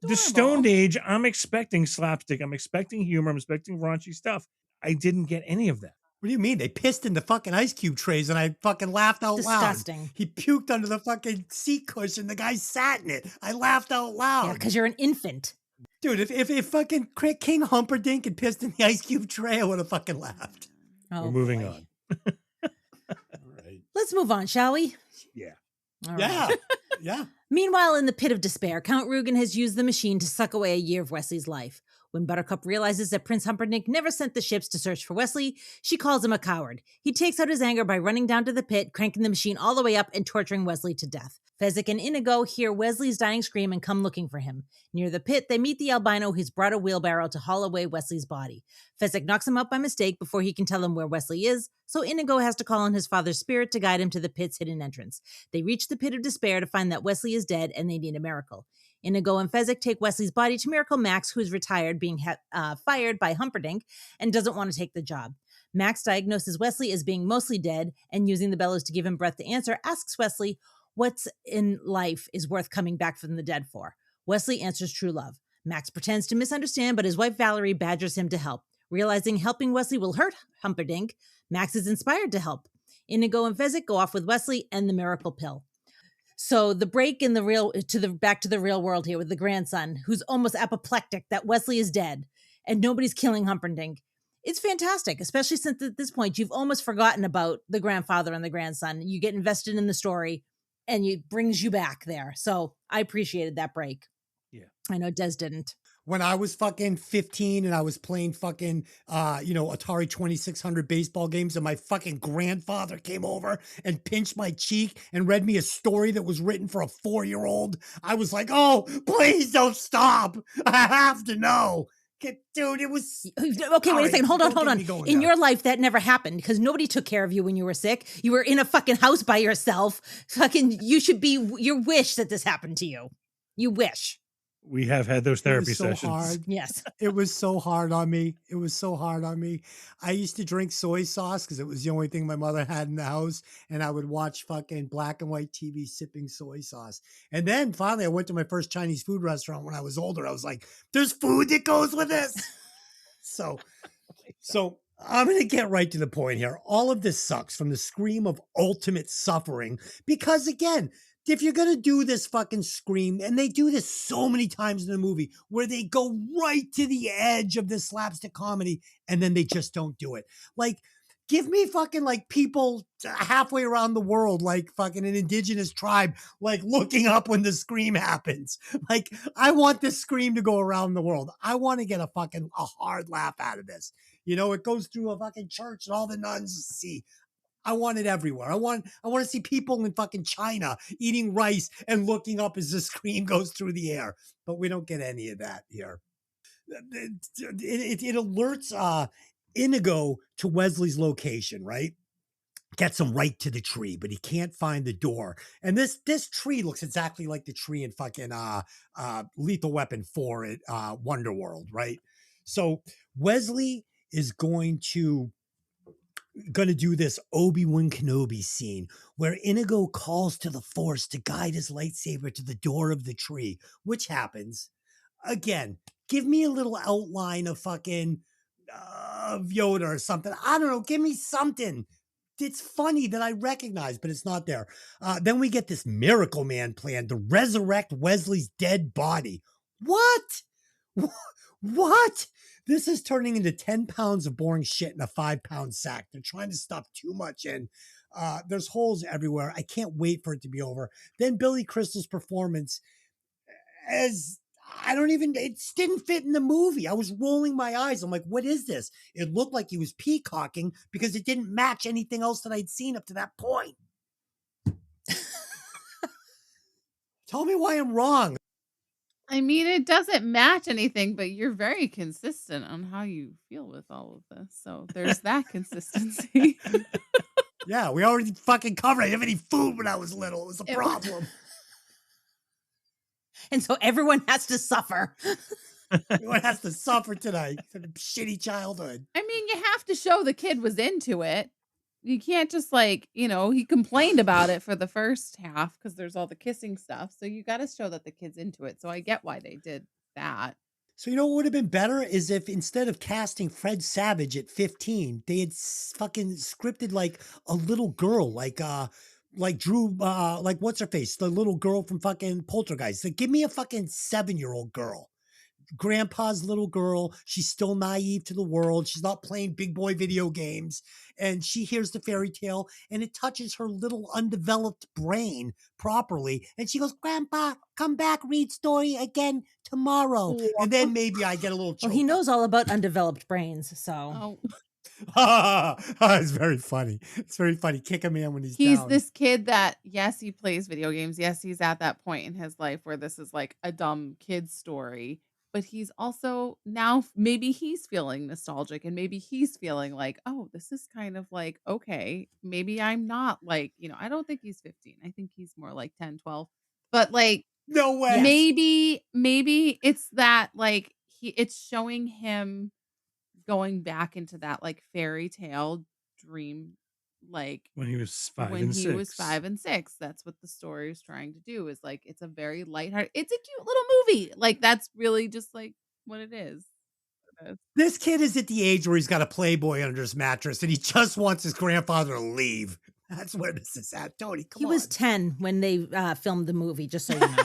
The adorable. Stoned Age, I'm expecting slapstick. I'm expecting humor. I'm expecting raunchy stuff. I didn't get any of that. What do you mean? They pissed in the fucking ice cube trays and I fucking laughed out Disgusting. loud. He puked under the fucking seat cushion. The guy sat in it. I laughed out loud. Yeah, because you're an infant. Dude, if fucking King Humperdinck had pissed in the ice cube tray, I would have fucking laughed. Oh, We're moving boy. on. Let's move on, shall we? Yeah. All Yeah. right. Yeah. Meanwhile, in the pit of despair, Count Rugen has used the machine to suck away a year of Wesley's life. When Buttercup realizes that Prince Humperdinck never sent the ships to search for Wesley, she calls him a coward. He takes out his anger by running down to the pit, cranking the machine all the way up and torturing Wesley to death. Fezzik and Inigo hear Wesley's dying scream and come looking for him. Near the pit, they meet the albino who's brought a wheelbarrow to haul away Wesley's body. Fezzik knocks him out by mistake before he can tell him where Wesley is, so Inigo has to call on his father's spirit to guide him to the pit's hidden entrance. They reach the pit of despair to find that Wesley is dead and they need a miracle. Inigo and Fezzik take Wesley's body to Miracle Max, who is retired, being fired by Humperdinck, and doesn't want to take the job. Max diagnoses Wesley as being mostly dead, and using the bellows to give him breath to answer, asks Wesley, what's in life is worth coming back from the dead for? Wesley answers true love. Max pretends to misunderstand, but his wife Valerie badgers him to help. Realizing helping Wesley will hurt Humperdinck, Max is inspired to help. Inigo and Fezzik go off with Wesley and the miracle pill. So the break in back to the real world here with the grandson, who's almost apoplectic that Wesley is dead and nobody's killing Humperdinck. It's fantastic, especially since at this point you've almost forgotten about the grandfather and the grandson. You get invested in the story and it brings you back there. So I appreciated that break. Yeah. I know Des didn't. When I was fucking 15 and I was playing fucking, Atari 2600 baseball games and my fucking grandfather came over and pinched my cheek and read me a story that was written for a 4-year-old, I was like, oh, please don't stop. I have to know. Dude, it was... Okay, wait a second. Hold on. In your life, that never happened because nobody took care of you when you were sick. You were in a fucking house by yourself. Fucking, you should be... Your wish that this happened to you. You wish. We have had those therapy sessions. Hard. Yes. It was so hard on me. I used to drink soy sauce because it was the only thing my mother had in the house. And I would watch fucking black and white TV sipping soy sauce. And then finally I went to my first Chinese food restaurant when I was older. I was like, there's food that goes with this. So I'm going to get right to the point here. All of this sucks from the scream of ultimate suffering because, again, if you're going to do this fucking scream, and they do this so many times in the movie where they go right to the edge of this slapstick comedy and then they just don't do it. Like, give me fucking like people halfway around the world, like fucking an indigenous tribe, like looking up when the scream happens. Like, I want this scream to go around the world. I want to get a hard laugh out of this. You know, it goes through a fucking church and all the nuns see. I want it everywhere. I want to see people in fucking China eating rice and looking up as the scream goes through the air. But we don't get any of that here. It alerts Inigo to Wesley's location, right? Gets him right to the tree, but he can't find the door. And this tree looks exactly like the tree in fucking Lethal Weapon 4 at Wonderworld, right? So Wesley is going to do this Obi-Wan Kenobi scene where Inigo calls to the Force to guide his lightsaber to the door of the tree, which happens. Again, give me a little outline of fucking Yoda or something. I don't know. Give me something. it's funny that I recognize, but it's not there. Then we get this Miracle Man plan to resurrect Wesley's dead body. What? What? This is turning into 10 pounds of boring shit in a 5-pound sack. They're trying to stuff too much in. There's holes everywhere. I can't wait for it to be over. Then Billy Crystal's performance as it didn't fit in the movie. I was rolling my eyes. I'm like, what is this? It looked like he was peacocking because it didn't match anything else that I'd seen up to that point. Tell me why I'm wrong. I mean, it doesn't match anything, but you're very consistent on how you feel with all of this. So there's that consistency. Yeah, we already fucking covered. I didn't have any food when I was little. It was a problem. And so everyone has to suffer. Everyone has to suffer tonight. It's a shitty childhood. I mean, you have to show the kid was into it. You can't just he complained about it for the first half because there's all the kissing stuff. So you got to show that the kid's into it. So I get why they did that. So you know what would have been better is if instead of casting Fred Savage at 15, they had fucking scripted like a little girl, like Drew, like what's her face? The little girl from fucking Poltergeist. Like, give me a fucking 7-year-old girl. Grandpa's little girl. She's still naive to the world. She's not playing big boy video games. And she hears the fairy tale and it touches her little undeveloped brain properly. And she goes, Grandpa, come back, read story again tomorrow. Yeah. And then maybe I get a little Well, he knows all about undeveloped brains, so. It's very funny. It's very funny. Kick a man when he's down. This kid that, yes, he plays video games. Yes, he's at that point in his life where this is like a dumb kid's story. But he's also now maybe he's feeling nostalgic and maybe he's feeling like, oh, this is kind of like, okay, maybe I'm not like, I don't think he's 15. I think he's more like 10, 12. But like, no way. Maybe it's that like it's showing him going back into that like fairy tale dream, like when he was 5 and 6. That's what the story is trying to do, is like it's a very lighthearted, it's a cute little movie. Like that's really just like what it is. This kid is at the age where he's got a Playboy under his mattress and he just wants his grandfather to leave. That's where this is at. Tony, come on. He was 10 when they filmed the movie, just so you know.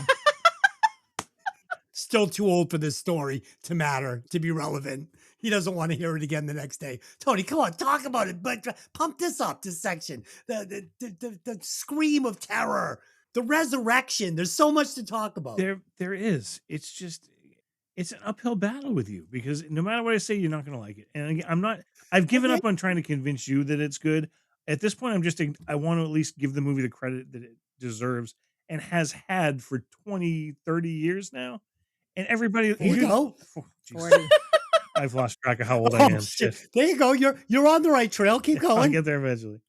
Still too old for this story to matter, to be relevant. He doesn't want to hear it again the next day. Tony, come on, talk about it, but pump this up, this section. The scream of terror, the resurrection. There's so much to talk about. There is. It's an uphill battle with you because no matter what I say, you're not going to like it. And again, I've given up on trying to convince you that it's good. At this point, I want to at least give the movie the credit that it deserves and has had for 20, 30 years now. And everybody, there you go. 40. I've lost track of how old I am. Shit. There you go. You're on the right trail. Keep going. I'll get there eventually.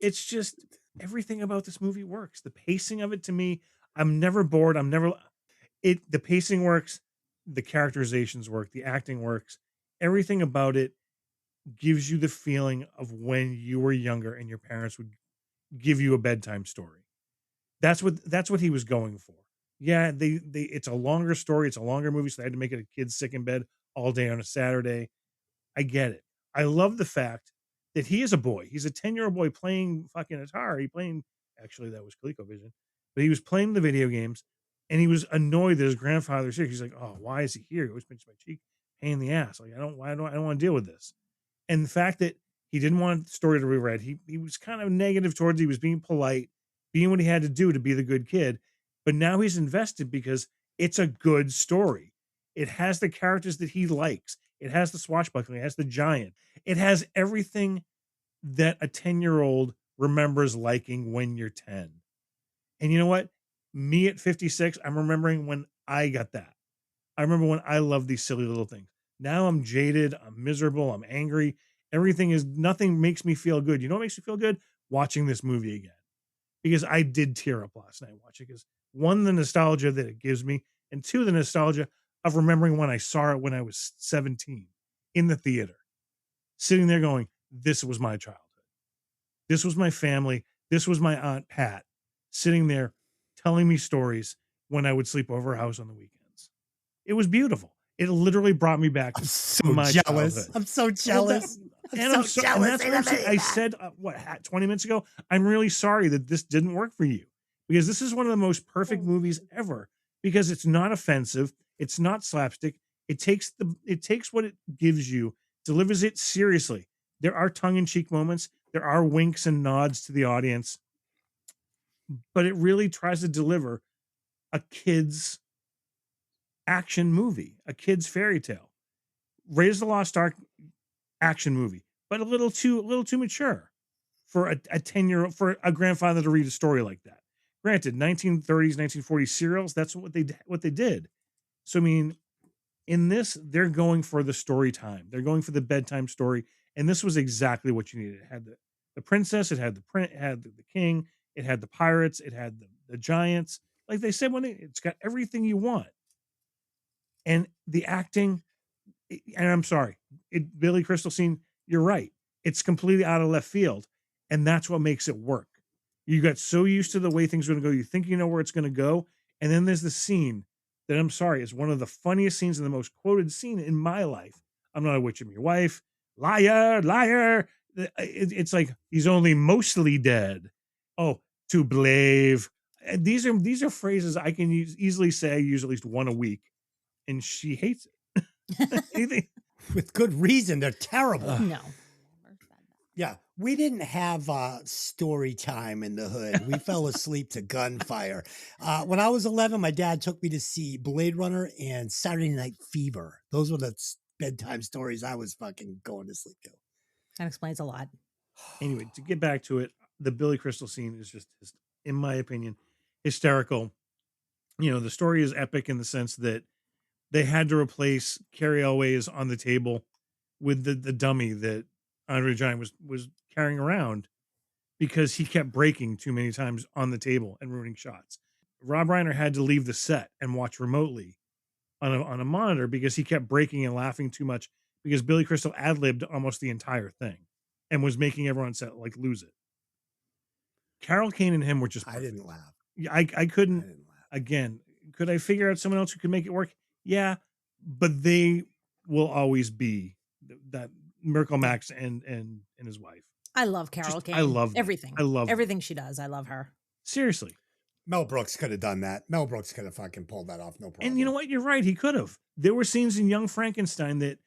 It's just everything about this movie works. The pacing of it to me, I'm never bored. The pacing works. The characterizations work. The acting works. Everything about it gives you the feeling of when you were younger and your parents would give you a bedtime story. That's what he was going for. Yeah, it's a longer story. It's a longer movie, so they had to make it a kid sick in bed all day on a Saturday. I get it. I love the fact that he is a boy. He's a 10-year-old boy playing fucking Atari. Actually, that was ColecoVision. But he was playing the video games, and he was annoyed that his grandfather's here. He's like, oh, why is he here? He always pinches my cheek. Pain in the ass. Like, I don't want to deal with this. And the fact that he didn't want the story to be read, he was kind of negative towards it. He was being polite, being what he had to do to be the good kid. But now he's invested because it's a good story. It has the characters that he likes. It has the swashbuckling. It has the giant. It has everything that a 10-year-old remembers liking when you're 10. And you know what? Me at 56, I'm remembering when I got that. I remember when I loved these silly little things. Now I'm jaded. I'm miserable. I'm angry. Nothing makes me feel good. You know what makes me feel good? Watching this movie again. Because I did tear up last night watching it. Because one, the nostalgia that it gives me, and two, the nostalgia of remembering when I saw it when I was 17 in the theater, sitting there going, this was my childhood. This was my family. This was my Aunt Pat sitting there telling me stories when I would sleep over her house on the weekends. It was beautiful. It literally brought me back I'm so to my jealous. childhood. I'm so jealous. I'm so jealous. And that's what I'm saying. I said, 20 minutes ago, I'm really sorry that this didn't work for you, because this is one of the most perfect movies ever, because it's not offensive. It's not slapstick. It takes what it gives you, delivers it seriously. There are tongue-in-cheek moments. There are winks and nods to the audience, but it really tries to deliver a kid's action movie, a kid's fairy tale. Raiders of the Lost Ark action movie, but a little too mature for a 10-year-old, for a grandfather to read a story like that. Granted, 1930s, 1940s serials, that's what they did. So I mean, in this, they're going for the story time. They're going for the bedtime story, and this was exactly what you needed. It had the princess, it had it had the king, it had the pirates, it had the giants. Like they said, it's got everything you want. And the acting, and I'm sorry, Billy Crystal scene, you're right. It's completely out of left field, and that's what makes it work. You got so used to the way things are going to go, you think you know where it's going to go, and then there's the scene that, I'm sorry, is one of the funniest scenes and the most quoted scene in my life. I'm not a witch, I'm your wife. Liar, liar. It's like, he's only mostly dead. Oh, to believe. And these are phrases I can easily say. I use at least one a week, and she hates it. With good reason. They're terrible. No. Yeah, we didn't have story time in the hood. We fell asleep to gunfire. When I was 11, my dad took me to see Blade Runner and Saturday Night Fever. Those were the bedtime stories I was fucking going to sleep to. That explains a lot. Anyway, to get back to it, the Billy Crystal scene is just, in my opinion, hysterical. You know, the story is epic in the sense that they had to replace Cary Elwes on the table with the dummy that Andre the Giant was carrying around, because he kept breaking too many times on the table and ruining shots. Rob Reiner had to leave the set and watch remotely on a monitor because he kept breaking and laughing too much, because Billy Crystal ad-libbed almost the entire thing and was making everyone on set like lose it. Carol Kane and him were just perfect. I didn't laugh. I couldn't. Again, could I figure out someone else who could make it work? Yeah, but they will always be that Miracle Max and his wife. I love Carol Kane. I love them. everything. I love everything she does. I love her. Seriously. Mel Brooks could have done that. Mel Brooks could have fucking pulled that off. No problem. And you know what? You're right. He could have. There were scenes in Young Frankenstein that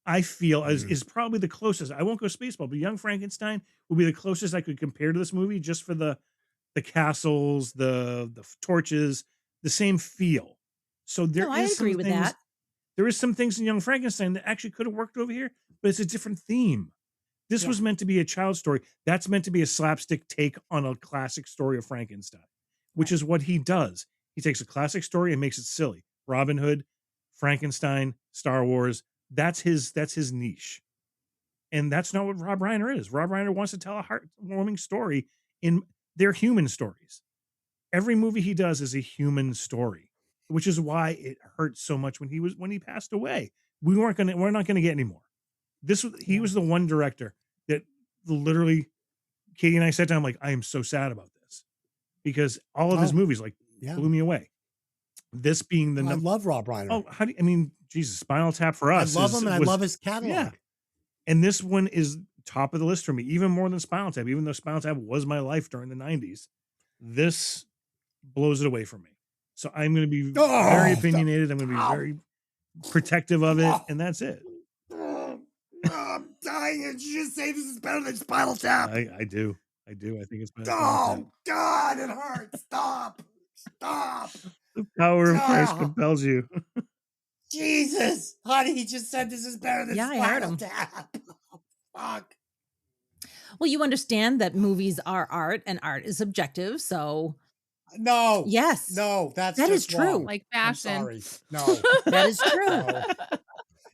I feel is probably the closest. I won't go Spaceball, but Young Frankenstein would be the closest I could compare to this movie, just for the castles, the torches, the same feel. So I agree with that. There is some things in Young Frankenstein that actually could have worked over here, but it's a different theme. This was meant to be a child story. That's meant to be a slapstick take on a classic story of Frankenstein, which is what he does. He takes a classic story and makes it silly. Robin Hood, Frankenstein, Star Wars. That's his niche. And that's not what Rob Reiner is. Rob Reiner wants to tell a heartwarming story. They're human stories. Every movie he does is a human story, which is why it hurt so much when he passed away. We're not gonna get any more. He was the one director that literally, Katie and I sat down like, I am so sad about this, because all of his movies blew me away. This being the I love Rob Reiner. Oh, Jesus, Spinal Tap for us. I love him, and I love his catalog. Yeah. And this one is top of the list for me, even more than Spinal Tap. Even though Spinal Tap was my life during the 90s, this blows it away from me. So I'm going to be very opinionated. I'm going to be very protective of it, and that's it. I'm dying. Did you just say this is better than Spinal Tap? I do. I think it's better. Oh, God, it hurts. Stop. The power of Christ compels you. Jesus, honey, he just said this is better than Spinal Tap. Oh, fuck. Well, you understand that movies are art and art is subjective, so no. Yes. No, that is true. Wrong. Like fashion. I'm sorry. No. That is true. No.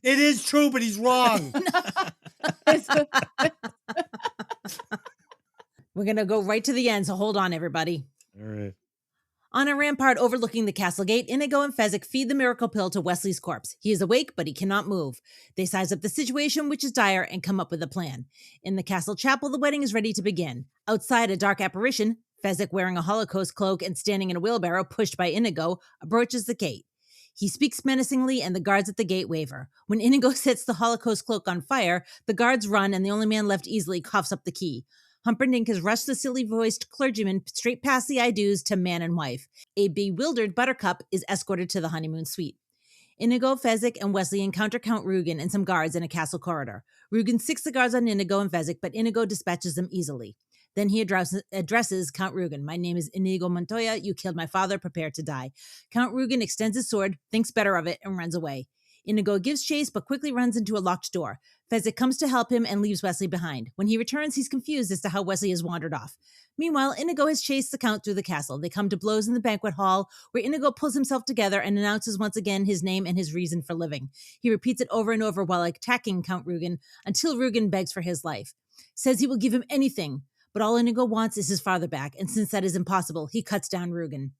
It is true, but he's wrong. We're going to go right to the end, so hold on, everybody. All right. On a rampart overlooking the castle gate, Inigo and Fezzik feed the miracle pill to Wesley's corpse. He is awake, but he cannot move. They size up the situation, which is dire, and come up with a plan. In the castle chapel, the wedding is ready to begin. Outside, a dark apparition, Fezzik wearing a Holocaust cloak and standing in a wheelbarrow pushed by Inigo, approaches the gate. He speaks menacingly, and the guards at the gate waver. When Inigo sets the Holocaust cloak on fire, the guards run, and the only man left easily coughs up the key. Humperdinck has rushed the silly-voiced clergyman straight past the I-do's to man and wife. A bewildered Buttercup is escorted to the honeymoon suite. Inigo, Fezzik, and Wesley encounter Count Rugen and some guards in a castle corridor. Rugen sicks the guards on Inigo and Fezzik, but Inigo dispatches them easily. Then he addresses Count Rugen. My name is Inigo Montoya. You killed my father. Prepare to die. Count Rugen extends his sword, thinks better of it, and runs away. Inigo gives chase, but quickly runs into a locked door. Fezzik comes to help him and leaves Wesley behind. When he returns, he's confused as to how Wesley has wandered off. Meanwhile, Inigo has chased the Count through the castle. They come to blows in the banquet hall, where Inigo pulls himself together and announces once again his name and his reason for living. He repeats it over and over while attacking Count Rugen, until Rugen begs for his life. Says he will give him anything, but all Inigo wants is his father back, and since that is impossible, he cuts down Rugen.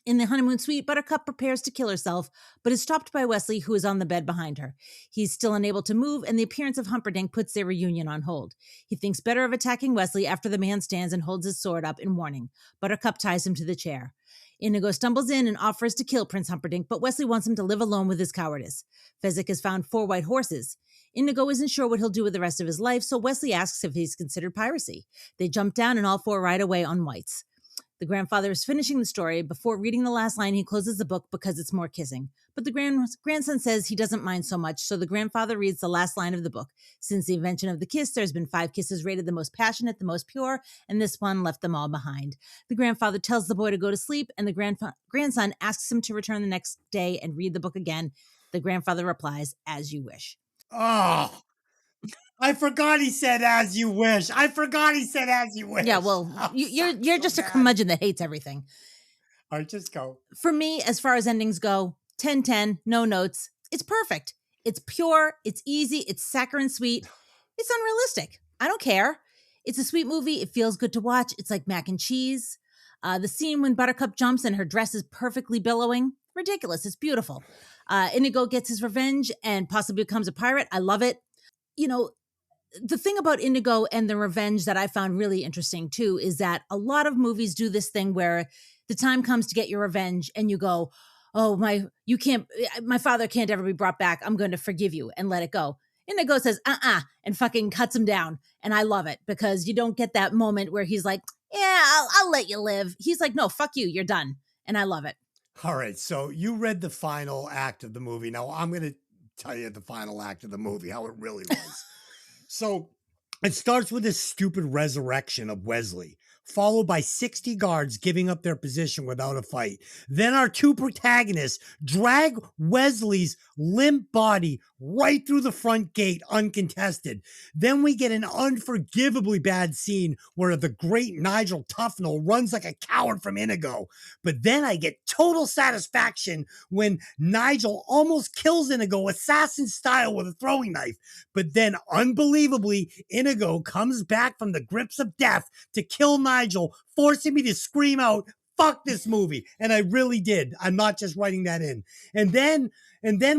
In the honeymoon suite, Buttercup prepares to kill herself, but is stopped by Wesley, who is on the bed behind her. He's still unable to move, and the appearance of Humperdinck puts their reunion on hold. He thinks better of attacking Wesley after the man stands and holds his sword up in warning. Buttercup ties him to the chair. Inigo stumbles in and offers to kill Prince Humperdinck, but Wesley wants him to live alone with his cowardice. Fezzik has found 4 white horses. Inigo isn't sure what he'll do with the rest of his life, so Wesley asks if he's considered piracy. They jump down, and all 4 ride away on whites. The grandfather is finishing the story. Before reading the last line, he closes the book because it's more kissing. But the grandson says he doesn't mind so much, so the grandfather reads the last line of the book. Since the invention of the kiss, there's been 5 kisses rated the most passionate, the most pure, and this one left them all behind. The grandfather tells the boy to go to sleep, and the grandson asks him to return the next day and read the book again. The grandfather replies, as you wish. Oh, I forgot he said as you wish. I forgot he said as you wish. Yeah, well, you're just a curmudgeon that hates everything. All right, just go. For me, as far as endings go, 10-10, no notes. It's perfect. It's pure, it's easy, it's saccharine sweet. It's unrealistic. I don't care. It's a sweet movie. It feels good to watch. It's like mac and cheese. The scene when Buttercup jumps and her dress is perfectly billowing. Ridiculous. It's beautiful. Inigo gets his revenge and possibly becomes a pirate. I love it. You know, the thing about Inigo and the revenge that I found really interesting too is that a lot of movies do this thing where the time comes to get your revenge and you go, oh, my father can't ever be brought back. I'm going to forgive you and let it go. Inigo says, and fucking cuts him down. And I love it because you don't get that moment where he's like, yeah, I'll let you live. He's like, no, fuck you. You're done. And I love it. All right. So you read the final act of the movie. Now I'm going to tell you the final act of the movie, how it really was. So it starts with this stupid resurrection of Wesley, followed by 60 guards giving up their position without a fight. Then our 2 protagonists drag Wesley's limp body right through the front gate uncontested. Then we get an unforgivably bad scene where the great Nigel Tufnell runs like a coward from Inigo. But then I get total satisfaction when Nigel almost kills Inigo assassin style with a throwing knife. But then unbelievably, Inigo comes back from the grips of death to kill Nigel, forcing me to scream out, fuck this movie. And I really did. I'm not just writing that in. And then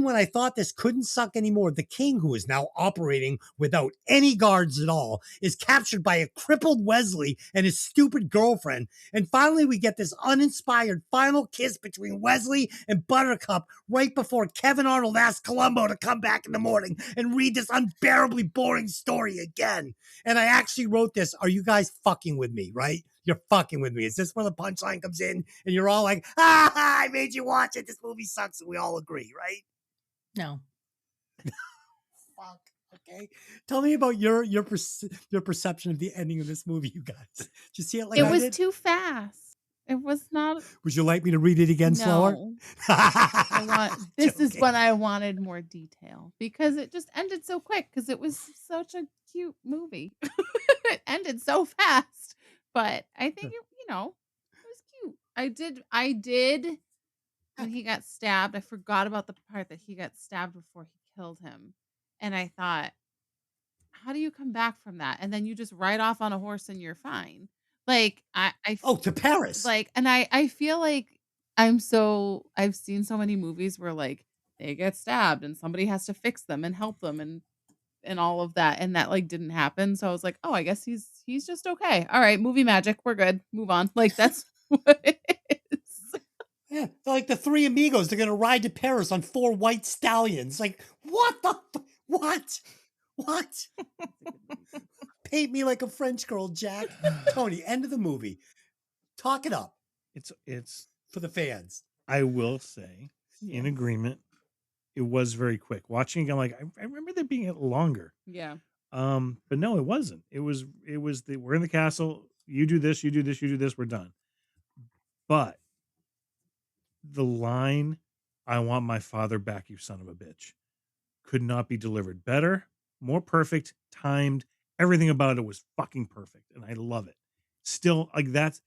when I thought this couldn't suck anymore, the king, who is now operating without any guards at all, is captured by a crippled Wesley and his stupid girlfriend. And finally, we get this uninspired final kiss between Wesley and Buttercup right before Kevin Arnold asks Columbo to come back in the morning and read this unbearably boring story again. And I actually wrote this, are you guys fucking with me, right? You're fucking with me. Is this where the punchline comes in and you're all like, I made you watch it. This movie sucks. And we all agree, right? No. Fuck. Okay. Tell me about your perception of the ending of this movie, you guys. Did you see it like it I was did? too fast. It was not. Would you like me to read it again slower? This is when I wanted more detail because it just ended so quick because it was such a cute movie. It ended so fast. But I think it was cute. I did when he got stabbed. I forgot about the part that he got stabbed before he killed him. And I thought, how do you come back from that? And then you just ride off on a horse and you're fine. Like to Paris. Like, and I feel like I've seen so many movies where like they get stabbed and somebody has to fix them and help them and all of that, and that like didn't happen. So I was like, oh, I guess he's just okay. All right, movie magic, we're good. Move on. Like that's what it is. Yeah, they're like the three amigos. They're gonna ride to Paris on 4 white stallions. Like, what the what? What? Paint me like a French girl, Jack. Tony, end of the movie. Talk it up It's for the fans. I will say, in Yeah. agreement, it was very quick. Watching it, I'm like, I remember there being longer. Yeah. But no, it wasn't. It was we're in the castle. You do this, you do this, you do this, we're done. But the line, I want my father back, you son of a bitch, could not be delivered better, more perfect, timed. Everything about it was fucking perfect. And I love it. Still, like that's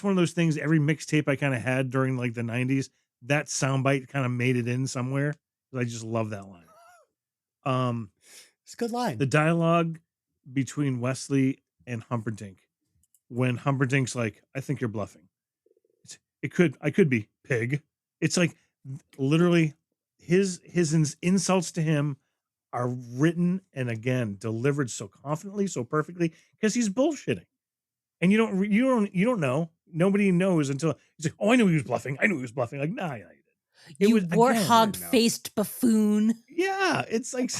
one of those things, every mixtape I kind of had during like the 90s, that soundbite kind of made it in somewhere. I just love that line. It's a good line. The dialogue between Wesley and Humperdinck, when Humperdinck's like, I think you're bluffing. I could be pig. It's like literally his insults to him are written and again delivered so confidently, so perfectly, because he's bullshitting. And you don't know. Nobody knows until he's like, oh, I knew he was bluffing. I knew he was bluffing. Like, nah, yeah, you did. You warthog faced buffoon. Yeah, it's like,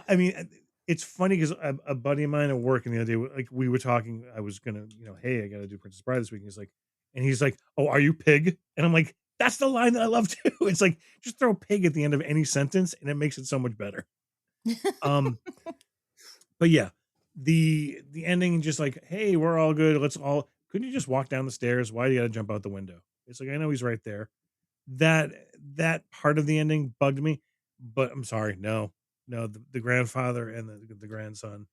I mean, it's funny because a buddy of mine at work and the other day, like we were talking, I was gonna, hey, I got to do Princess Bride this week. And he's like, oh, are you pig? And I'm like, that's the line that I love too. It's like just throw pig at the end of any sentence, and it makes it so much better. But yeah, the ending, just like, hey, we're all good. Couldn't you just walk down the stairs? Why do you got to jump out the window? It's like, I know he's right there. That part of the ending bugged me, but I'm sorry. No, the grandfather and the grandson.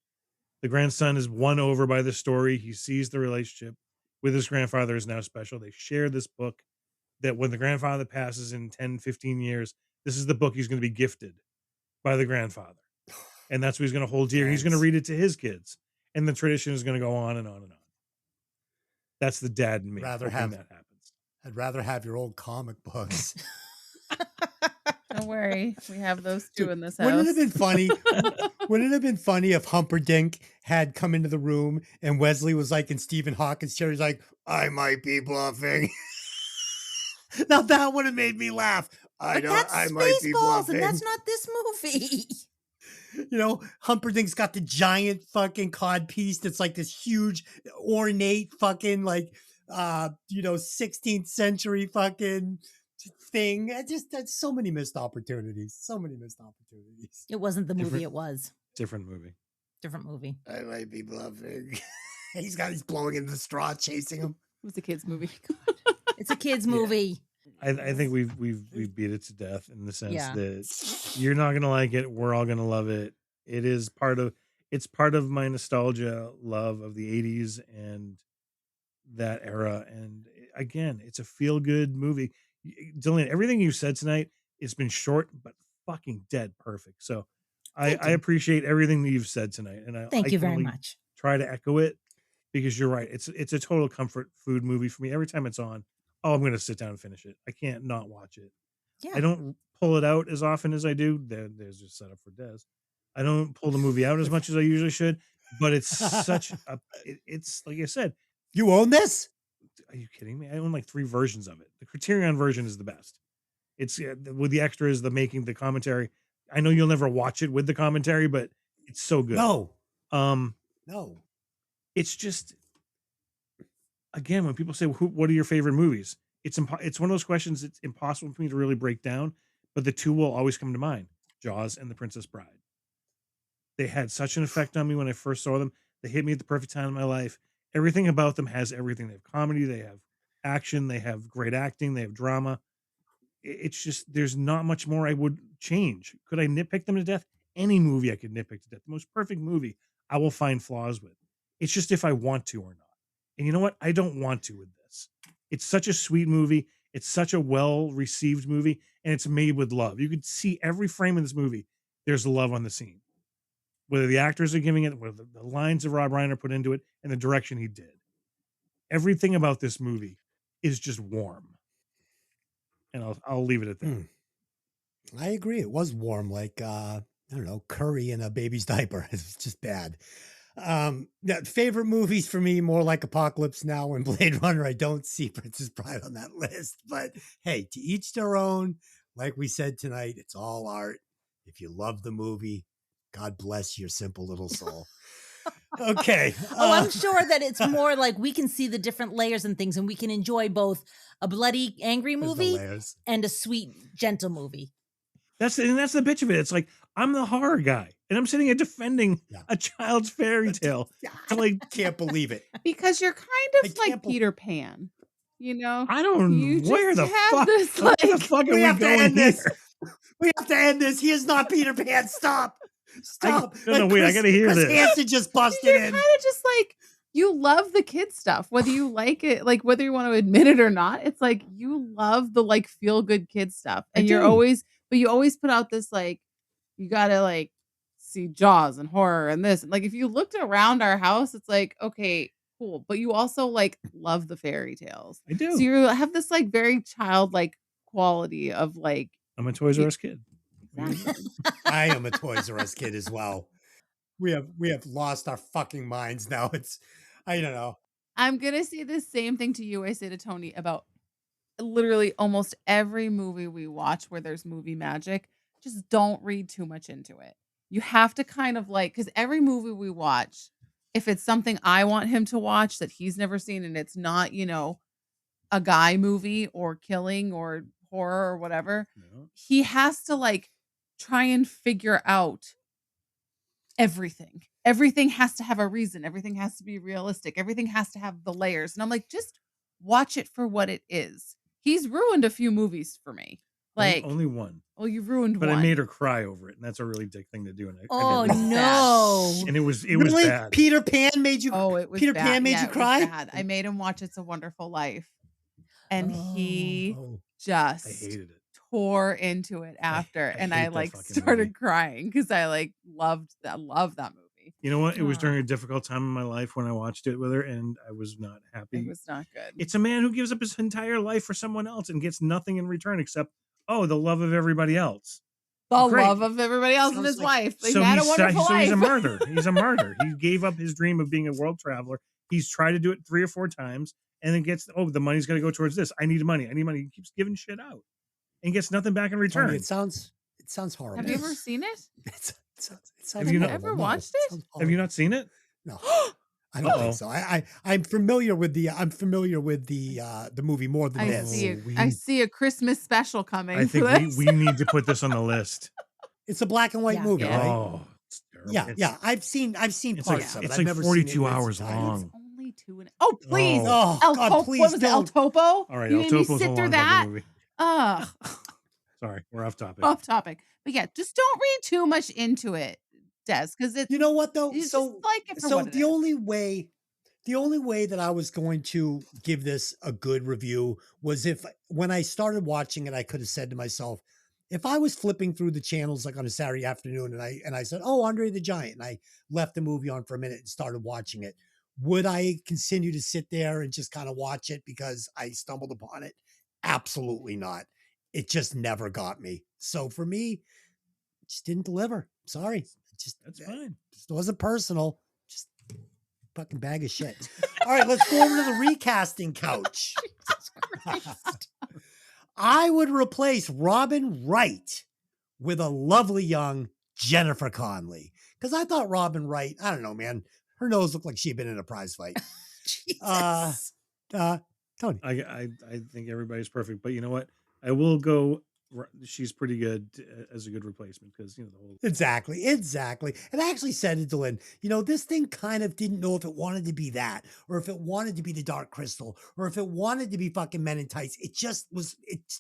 The grandson is won over by the story. He sees the relationship with his grandfather is now special. They share this book that when the grandfather passes in 10, 15 years, this is the book he's going to be gifted by the grandfather. And that's what he's going to hold dear. He's going to read it to his kids. And the tradition is going to go on and on and on. That's the dad in me. That happens. I'd rather have your old comic books. Don't worry. We have those two in this house. Wouldn't it have been funny? Wouldn't it have been funny if Humperdinck had come into the room and Wesley was like in Stephen Hawking's chair? He's like, I might be bluffing. Now that would have made me laugh. I might be bluffing. And that's not this movie. Humperdinck's got the giant fucking cod piece that's like this huge, ornate fucking 16th century fucking thing. That's so many missed opportunities. It wasn't the movie. It was different movie. I might be bluffing. He's blowing into the straw, chasing him. It was a kid's movie. It's a kid's movie. I think we've beat it to death in the sense that you're not gonna like it. We're all gonna love it. It's part of my nostalgia love of the 80s and that era. And again, it's a feel good movie. Dylan, everything you said tonight, it's been short but fucking dead perfect. So I appreciate everything that you've said tonight, and I thank you very much. Try to echo it because you're right. It's a total comfort food movie for me. Every time it's on, I'm going to sit down and finish it. I can't not watch it. Yeah. I don't pull it out as often as I do. There's just set up for Des. I don't pull the movie out as much as I usually should, but it's such a. It's like I said. You own this? Are you kidding me? I own like 3 versions of it. The Criterion version is the best. It's with the extras, the making, the commentary. I know you'll never watch it with the commentary, but it's so good. No. No. It's just, again, when people say, what are your favorite movies? It's one of those questions it's impossible for me to really break down, but the 2 will always come to mind. Jaws and The Princess Bride. They had such an effect on me when I first saw them. They hit me at the perfect time in my life. Everything about them has everything. They have comedy, they have action, they have great acting, they have drama. It's just, there's not much more I would change. Could I nitpick them to death? Any movie I could nitpick to death. The most perfect movie I will find flaws with. It's just if I want to or not. And you know what? I don't want to with this. It's such a sweet movie. It's such a well-received movie, and it's made with love. You could see every frame of this movie. There's love on the scene. Whether the actors are giving it, whether the lines that Rob Reiner put into it, and the direction he did. Everything about this movie is just warm. And I'll leave it at that. I agree. It was warm, like I don't know, curry in a baby's diaper. It was just bad. Yeah, favorite movies for me, more like Apocalypse Now and Blade Runner. I don't see Princess Bride on that list, but hey, to each their own. Like we said tonight, it's all art. If you love the movie, God bless your simple little soul. Okay. I'm sure that it's more like we can see the different layers and things, and we can enjoy both a bloody, angry There's no movie layers. and a sweet, gentle movie. That's the bitch of it. It's like I'm the horror guy, and I'm sitting here defending a child's fairy tale. I like can't believe it. Because you're kind of like Peter Pan, you know? I don't You where just the have fuck this, where the like- fuck are We we have to going end here? this. We have to end this. He is not Peter Pan. Stop. Stop. No, wait, I gotta hear Chris this. Hansen just busted You're in. kind of just like, you love the kid stuff, whether you like it, like whether you want to admit it or not. It's like you love the like feel good kid stuff. And I do. you always put out this like, you gotta like see Jaws and horror and this. Like if you looked around our house, it's like, okay, cool. But you also like love the fairy tales. I do. So you have this like very childlike quality of like, I'm a Toys R Us kid. I am a Toys R Us kid as well. We have lost our fucking minds now. I don't know. I'm gonna say the same thing to you I say to Tony about literally almost every movie we watch where there's movie magic. Just don't read too much into it. You have to kind of like, because every movie we watch, if it's something I want him to watch that he's never seen and it's not, you know, a guy movie or killing or horror or whatever, he has to like try and figure out everything. Everything has to have a reason. Everything has to be realistic. Everything has to have the layers. And I'm like, just watch it for what it is. He's ruined a few movies for me. Like Only one. well, you ruined But one. I made her cry over it, and that's a really dick thing to do. And I Oh didn't. no! And it was Really? bad. Peter Pan made you. Oh, it was Peter bad. Pan made Yeah, you it was cry. bad. I made him watch It's a Wonderful Life, and he Oh. just I hated it. tore into it after, and hate I that like fucking started movie. crying because I like loved that movie. You know what? It was Aw. during a difficult time in my life when I watched it with her, and I was not happy. It was not good. It's a man who gives up his entire life for someone else and gets nothing in return except the love of everybody else. The Great. love of everybody else and Sounds his like- wife. They had a wonderful life. He's a martyr. He's a martyr. He gave up his dream of being a world traveler. He's tried to do it 3 or 4 times, and then gets the money's going to go towards this. I need money. I need money. He keeps giving shit out and gets nothing back in return. Tony, it sounds horrible. Have you ever seen it? It sounds Have you not- horrible. ever No, watched it? sounds Have you not seen it? No, I don't think so. I'm familiar with the movie more than I this. see a Christmas special coming. I think for this. we need to put this on the list. It's a black and white movie, Yeah. right? Oh, it's terrible. Yeah. I've seen It's parts like, of it. it's I've like never seen it 42 in its hours entirety. long. Only 2 and oh please, Oh, El God, Topo. please What was it? El don't. Topo? All right, You El made me Topo's a sit long through fucking that. movie. Ugh. Sorry, we're off topic. Off topic. But yeah, just don't read too much into it, Des, because it's You know what though? it's So just like it for so what it the is. only way that I was going to give this a good review was if when I started watching it, I could have said to myself, if I was flipping through the channels like on a Saturday afternoon and I said, "Oh, Andre the Giant," and I left the movie on for a minute and started watching it, would I continue to sit there and just kind of watch it because I stumbled upon it? Absolutely not. It just never got me. So for me, it just didn't deliver. Sorry. That's fine. It wasn't personal. Just fucking bag of shit. All right, let's go over to the recasting couch. I would replace Robin Wright with a lovely young Jennifer Connelly. Because I thought Robin Wright, I don't know, man, her nose looked like she'd been in a prize fight. Jesus. Tony. I think everybody's perfect, but you know what? I will go. She's pretty good as a good replacement because the whole Exactly. And I actually said to Dylan, this thing kind of didn't know if it wanted to be that, or if it wanted to be the Dark Crystal, or if it wanted to be fucking Men in Tights. It just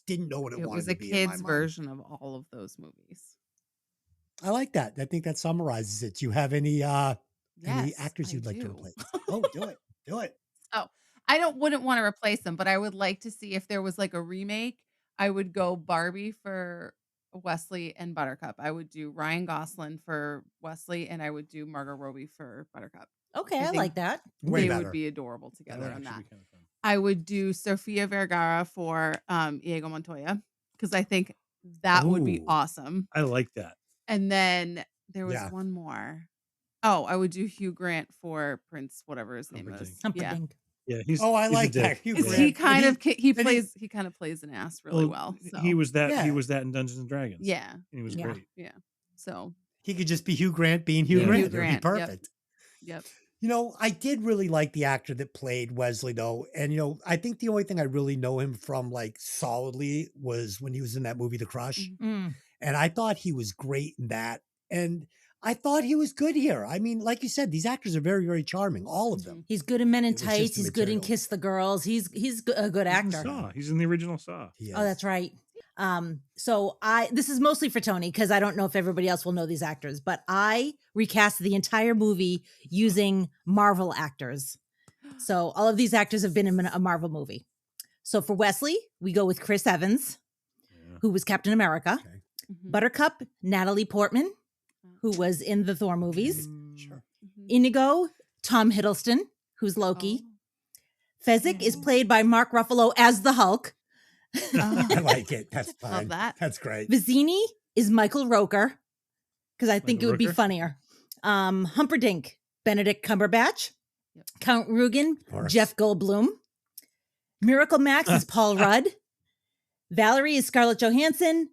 didn't know what it It wanted was to a be. in my kid's mind. version of all of those movies. I like that. I think that summarizes it. Do you have any actors I you'd like to do. replace? Oh, do it. Do it. Oh, I wouldn't want to replace them, but I would like to see if there was like a remake. I would go Barbie for Wesley and Buttercup. I would do Ryan Gosling for Wesley, and I would do Margot Robbie for Buttercup. Okay, I think like that. Way they better. would be adorable together on that. be kind of fun. I would do Sofia Vergara for Diego Montoya because I think that would be Ooh. awesome. I like that. And then there was Yeah. one more. Oh, I would do Hugh Grant for Prince, whatever his name is. Humperdinck. Yeah, Oh, I he's a like that. dick. Hugh Yeah. Grant. He kind of he and plays an ass really well. So He was that. Yeah. He was that in Dungeons and Dragons. yeah, and he was Yeah. great. yeah. So he could just be Hugh Grant being Hugh Yeah. Grant. Hugh It would be Grant, yep. perfect. Yep. You know, I did really like the actor that played Wesley, though. And, you know, I think the only thing I really know him from, like, solidly was when he was in that movie, The Crush. Mm. And I thought he was great in that. And I thought he was good here. I mean, like you said, these actors are very, very charming, all of them. He's good in Men in It was just Tights. the He's good in material. Kiss the Girls. He's a good He's in actor. Saw. He's in the original Saw. He Oh, is. that's right. So this is mostly for Tony because I don't know if everybody else will know these actors, but I recast the entire movie using Marvel actors. So all of these actors have been in a Marvel movie. So for Wesley, we go with Chris Evans, who was Captain America. Okay. Buttercup, Natalie Portman, who was in the Thor movies. Sure. Inigo, Tom Hiddleston, who's Loki. Oh. Fezzik is played by Mark Ruffalo as the Hulk. I like it. That's fine. Love that. That's great. Vizzini is Michael Roker, because I think Michael it would be Rooker? funnier. Humperdinck, Benedict Cumberbatch. Yep. Count Rugen, course. Jeff Goldblum. Miracle Max is Paul Rudd. Valerie is Scarlett Johansson.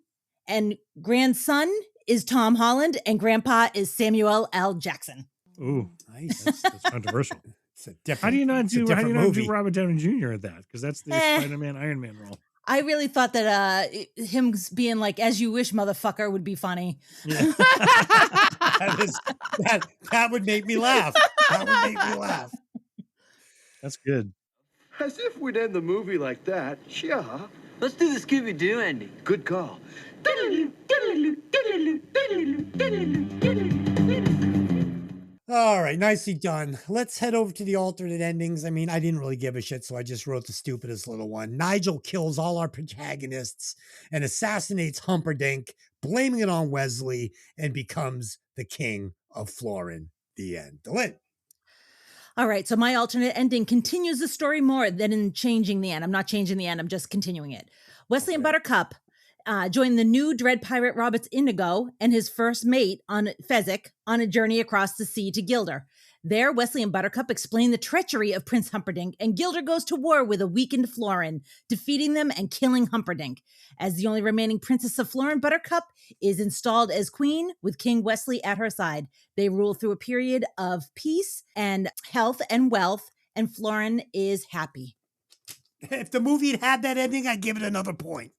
And grandson is Tom Holland. And grandpa is Samuel L. Jackson. Ooh, Nice. that's controversial. It's a different, How do you not it's a do? How do different you not movie. do Robert Downey Jr. at that? Because that's the Spider-Man, Iron Man role. I really thought that him being like, as you wish, motherfucker, would be funny. Yeah. that would make me laugh. That would make me laugh. That's good. As if we'd end the movie like that. Sure. Let's do the Scooby-Doo ending. Good call. All right, nicely done. Let's head over to the alternate endings. I mean, I didn't really give a shit, so I just wrote the stupidest little one. Nigel kills all our protagonists and assassinates Humperdinck, blaming it on Wesley, and becomes the king of Florin. The end. Lynn. All right, so my alternate ending continues the story more than in changing the end. I'm not changing the end, I'm just continuing it. Wesley and Buttercup join the new Dread Pirate Roberts Inigo and his first mate on Fezzik on a journey across the sea to Gilder. There, Wesley and Buttercup explain the treachery of Prince Humperdinck, and Gilder goes to war with a weakened Florin, defeating them and killing Humperdinck. As the only remaining princess of Florin, Buttercup is installed as queen with King Wesley at her side. They rule through a period of peace and health and wealth, and Florin is happy. If the movie had that ending, I'd give it another point.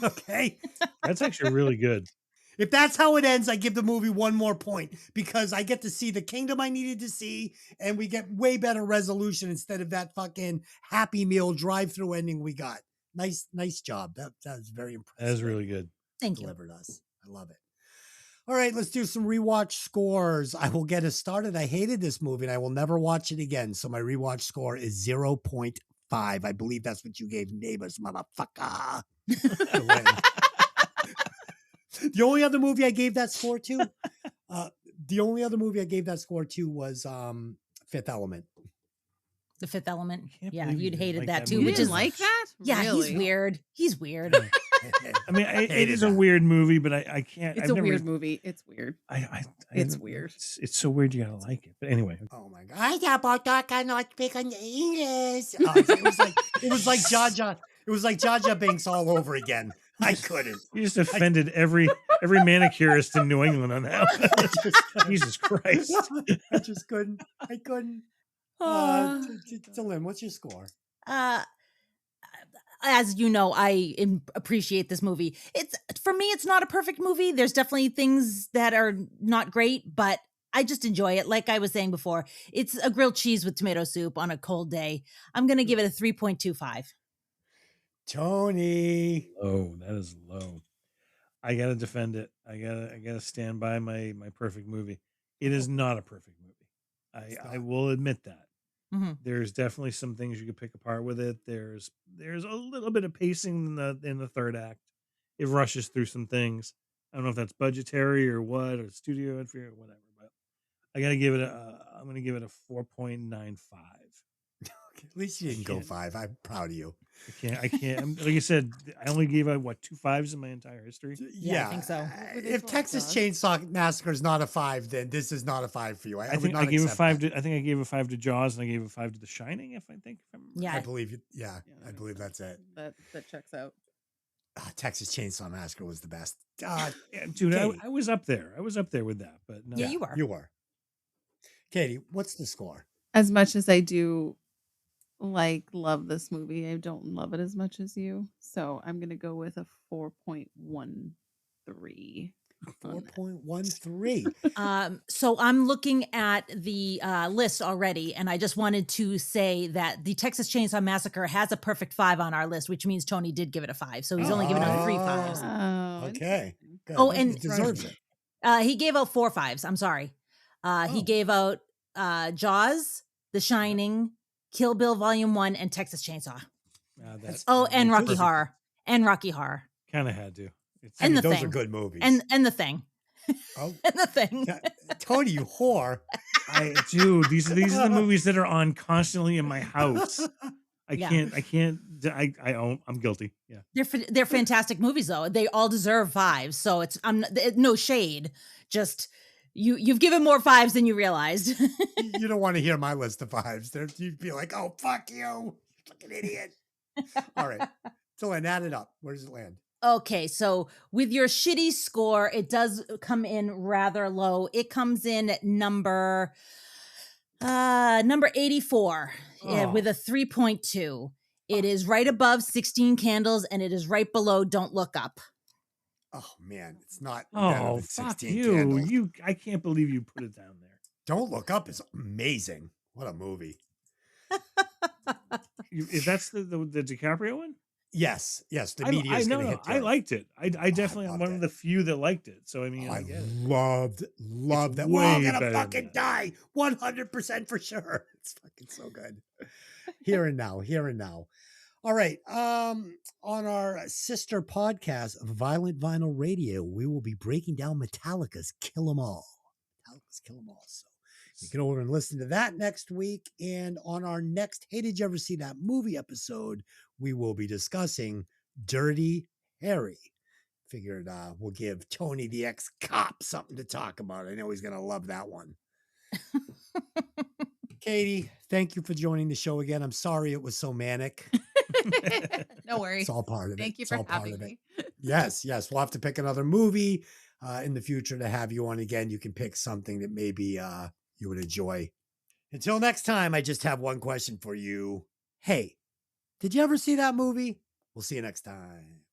Okay? That's actually really good. If that's how it ends, I give the movie one more point because I get to see the kingdom I needed to see, and we get way better resolution instead of that fucking Happy Meal drive-through ending we got. Nice job. That was very impressive. That is really good. Thank you. Delivered us. I love it. All right, let's do some rewatch scores. I will get us started. I hated this movie, and I will never watch it again. So my rewatch score is 0.5. I believe that's what you gave Neighbors, motherfucker. The only other movie I gave that score to, was Fifth Element. The Fifth Element. Yeah, believe you you'd didn't hated like that that too. movie. Which You is didn't like that? Yeah, Really? he's weird. He's weird. I mean, it Hated is a that. weird movie, but I can't. It's I've a never, weird movie. It's weird. It's weird. It's so weird. You gotta like it. But anyway, Oh my god! I cannot speak on English. It was like Jaja. It was like Jaja Binks all over again. I couldn't. you just offended every manicurist in New England on that one. Jesus Christ! I just couldn't. I couldn't. Lynn, what's your score? As you know, I appreciate this movie. For me, it's not a perfect movie. There's definitely things that are not great, but I just enjoy it. Like I was saying before, it's a grilled cheese with tomato soup on a cold day. I'm going to give it a 3.25. Tony. Low. That is low. I gotta defend it. I gotta stand by my perfect movie. It is not a perfect movie. I will admit that. Mm-hmm. There's definitely some things you could pick apart with it. There's a little bit of pacing in the third act. It rushes through some things. I don't know if that's budgetary or what, or studio or whatever. But I'm gonna give it a 4.95. At least you didn't go 5. I'm proud of you. I can't. Like I said, I only gave out, 2 5s in my entire history? Yeah, I think so. If Texas Chainsaw Massacre is not a 5, then this is not a 5 for you. I would think not I gave a accept 5 that. to. I think I gave a 5 to Jaws, and I gave a 5 to The Shining. If I remember. Yeah, I believe you. Yeah, I believe that's it. That checks out. Texas Chainsaw Massacre was the best. Yeah, dude, Katie. I was up there. I was up there with that. But no. Yeah, you were. You were. Katie, what's the score? As much as I do love this movie, I don't love it as much as you. So I'm gonna go with a 4.13. 4.13. So I'm looking at the list already, and I just wanted to say that the Texas Chainsaw Massacre has a perfect 5 on our list, which means Tony did give it a 5. So he's only given out 3 5s. Oh, Okay. Good. Oh, He and deserves it. He gave out 4 5s. I'm sorry. He gave out Jaws, The Shining, Kill Bill Volume 1, and Texas Chainsaw. And Rocky Horror. And Rocky Horror. Kind of had to. Those are good movies. And The Thing. Oh. And The Thing. Yeah. Tony, you whore. Dude, these are the movies that are on constantly in my house. I'm guilty. Yeah. They're fantastic movies though. They all deserve 5s. So I'm no shade. Just you've given more 5s than you realized. You don't want to hear my list of 5s. You'd be like, "Oh, fuck you, fucking idiot." All right. So then add it up. Where does it land? Okay, so with your shitty score, it does come in rather low. It comes in at number 84 with a 3.2. It is right above 16 Candles, and it is right below Don't Look Up. Oh man, it's not. Oh, fuck you! I can't believe you put it down there. Don't Look Up is amazing. What a movie! Is that's the DiCaprio one? Yes. The media is going to hit. I liked it. I definitely am one of the few that liked it. So I mean, I loved that. We're all gonna fucking die. 100% for sure. It's fucking so good. Here and now. All right. On our sister podcast, Violent Vinyl Radio, we will be breaking down Metallica's Kill 'Em All. So you can over and listen to that next week. And on our next Hey, Did You Ever See That Movie episode, we will be discussing Dirty Harry. Figured we'll give Tony the ex-cop something to talk about. I know he's going to love that one. Katie, thank you for joining the show again. I'm sorry it was so manic. No worries. It's all part of it. Thank you for having me. Yes. We'll have to pick another movie in the future to have you on again. You can pick something that maybe you would enjoy. Until next time, I just have one question for you. Hey, did you ever see that movie? We'll see you next time.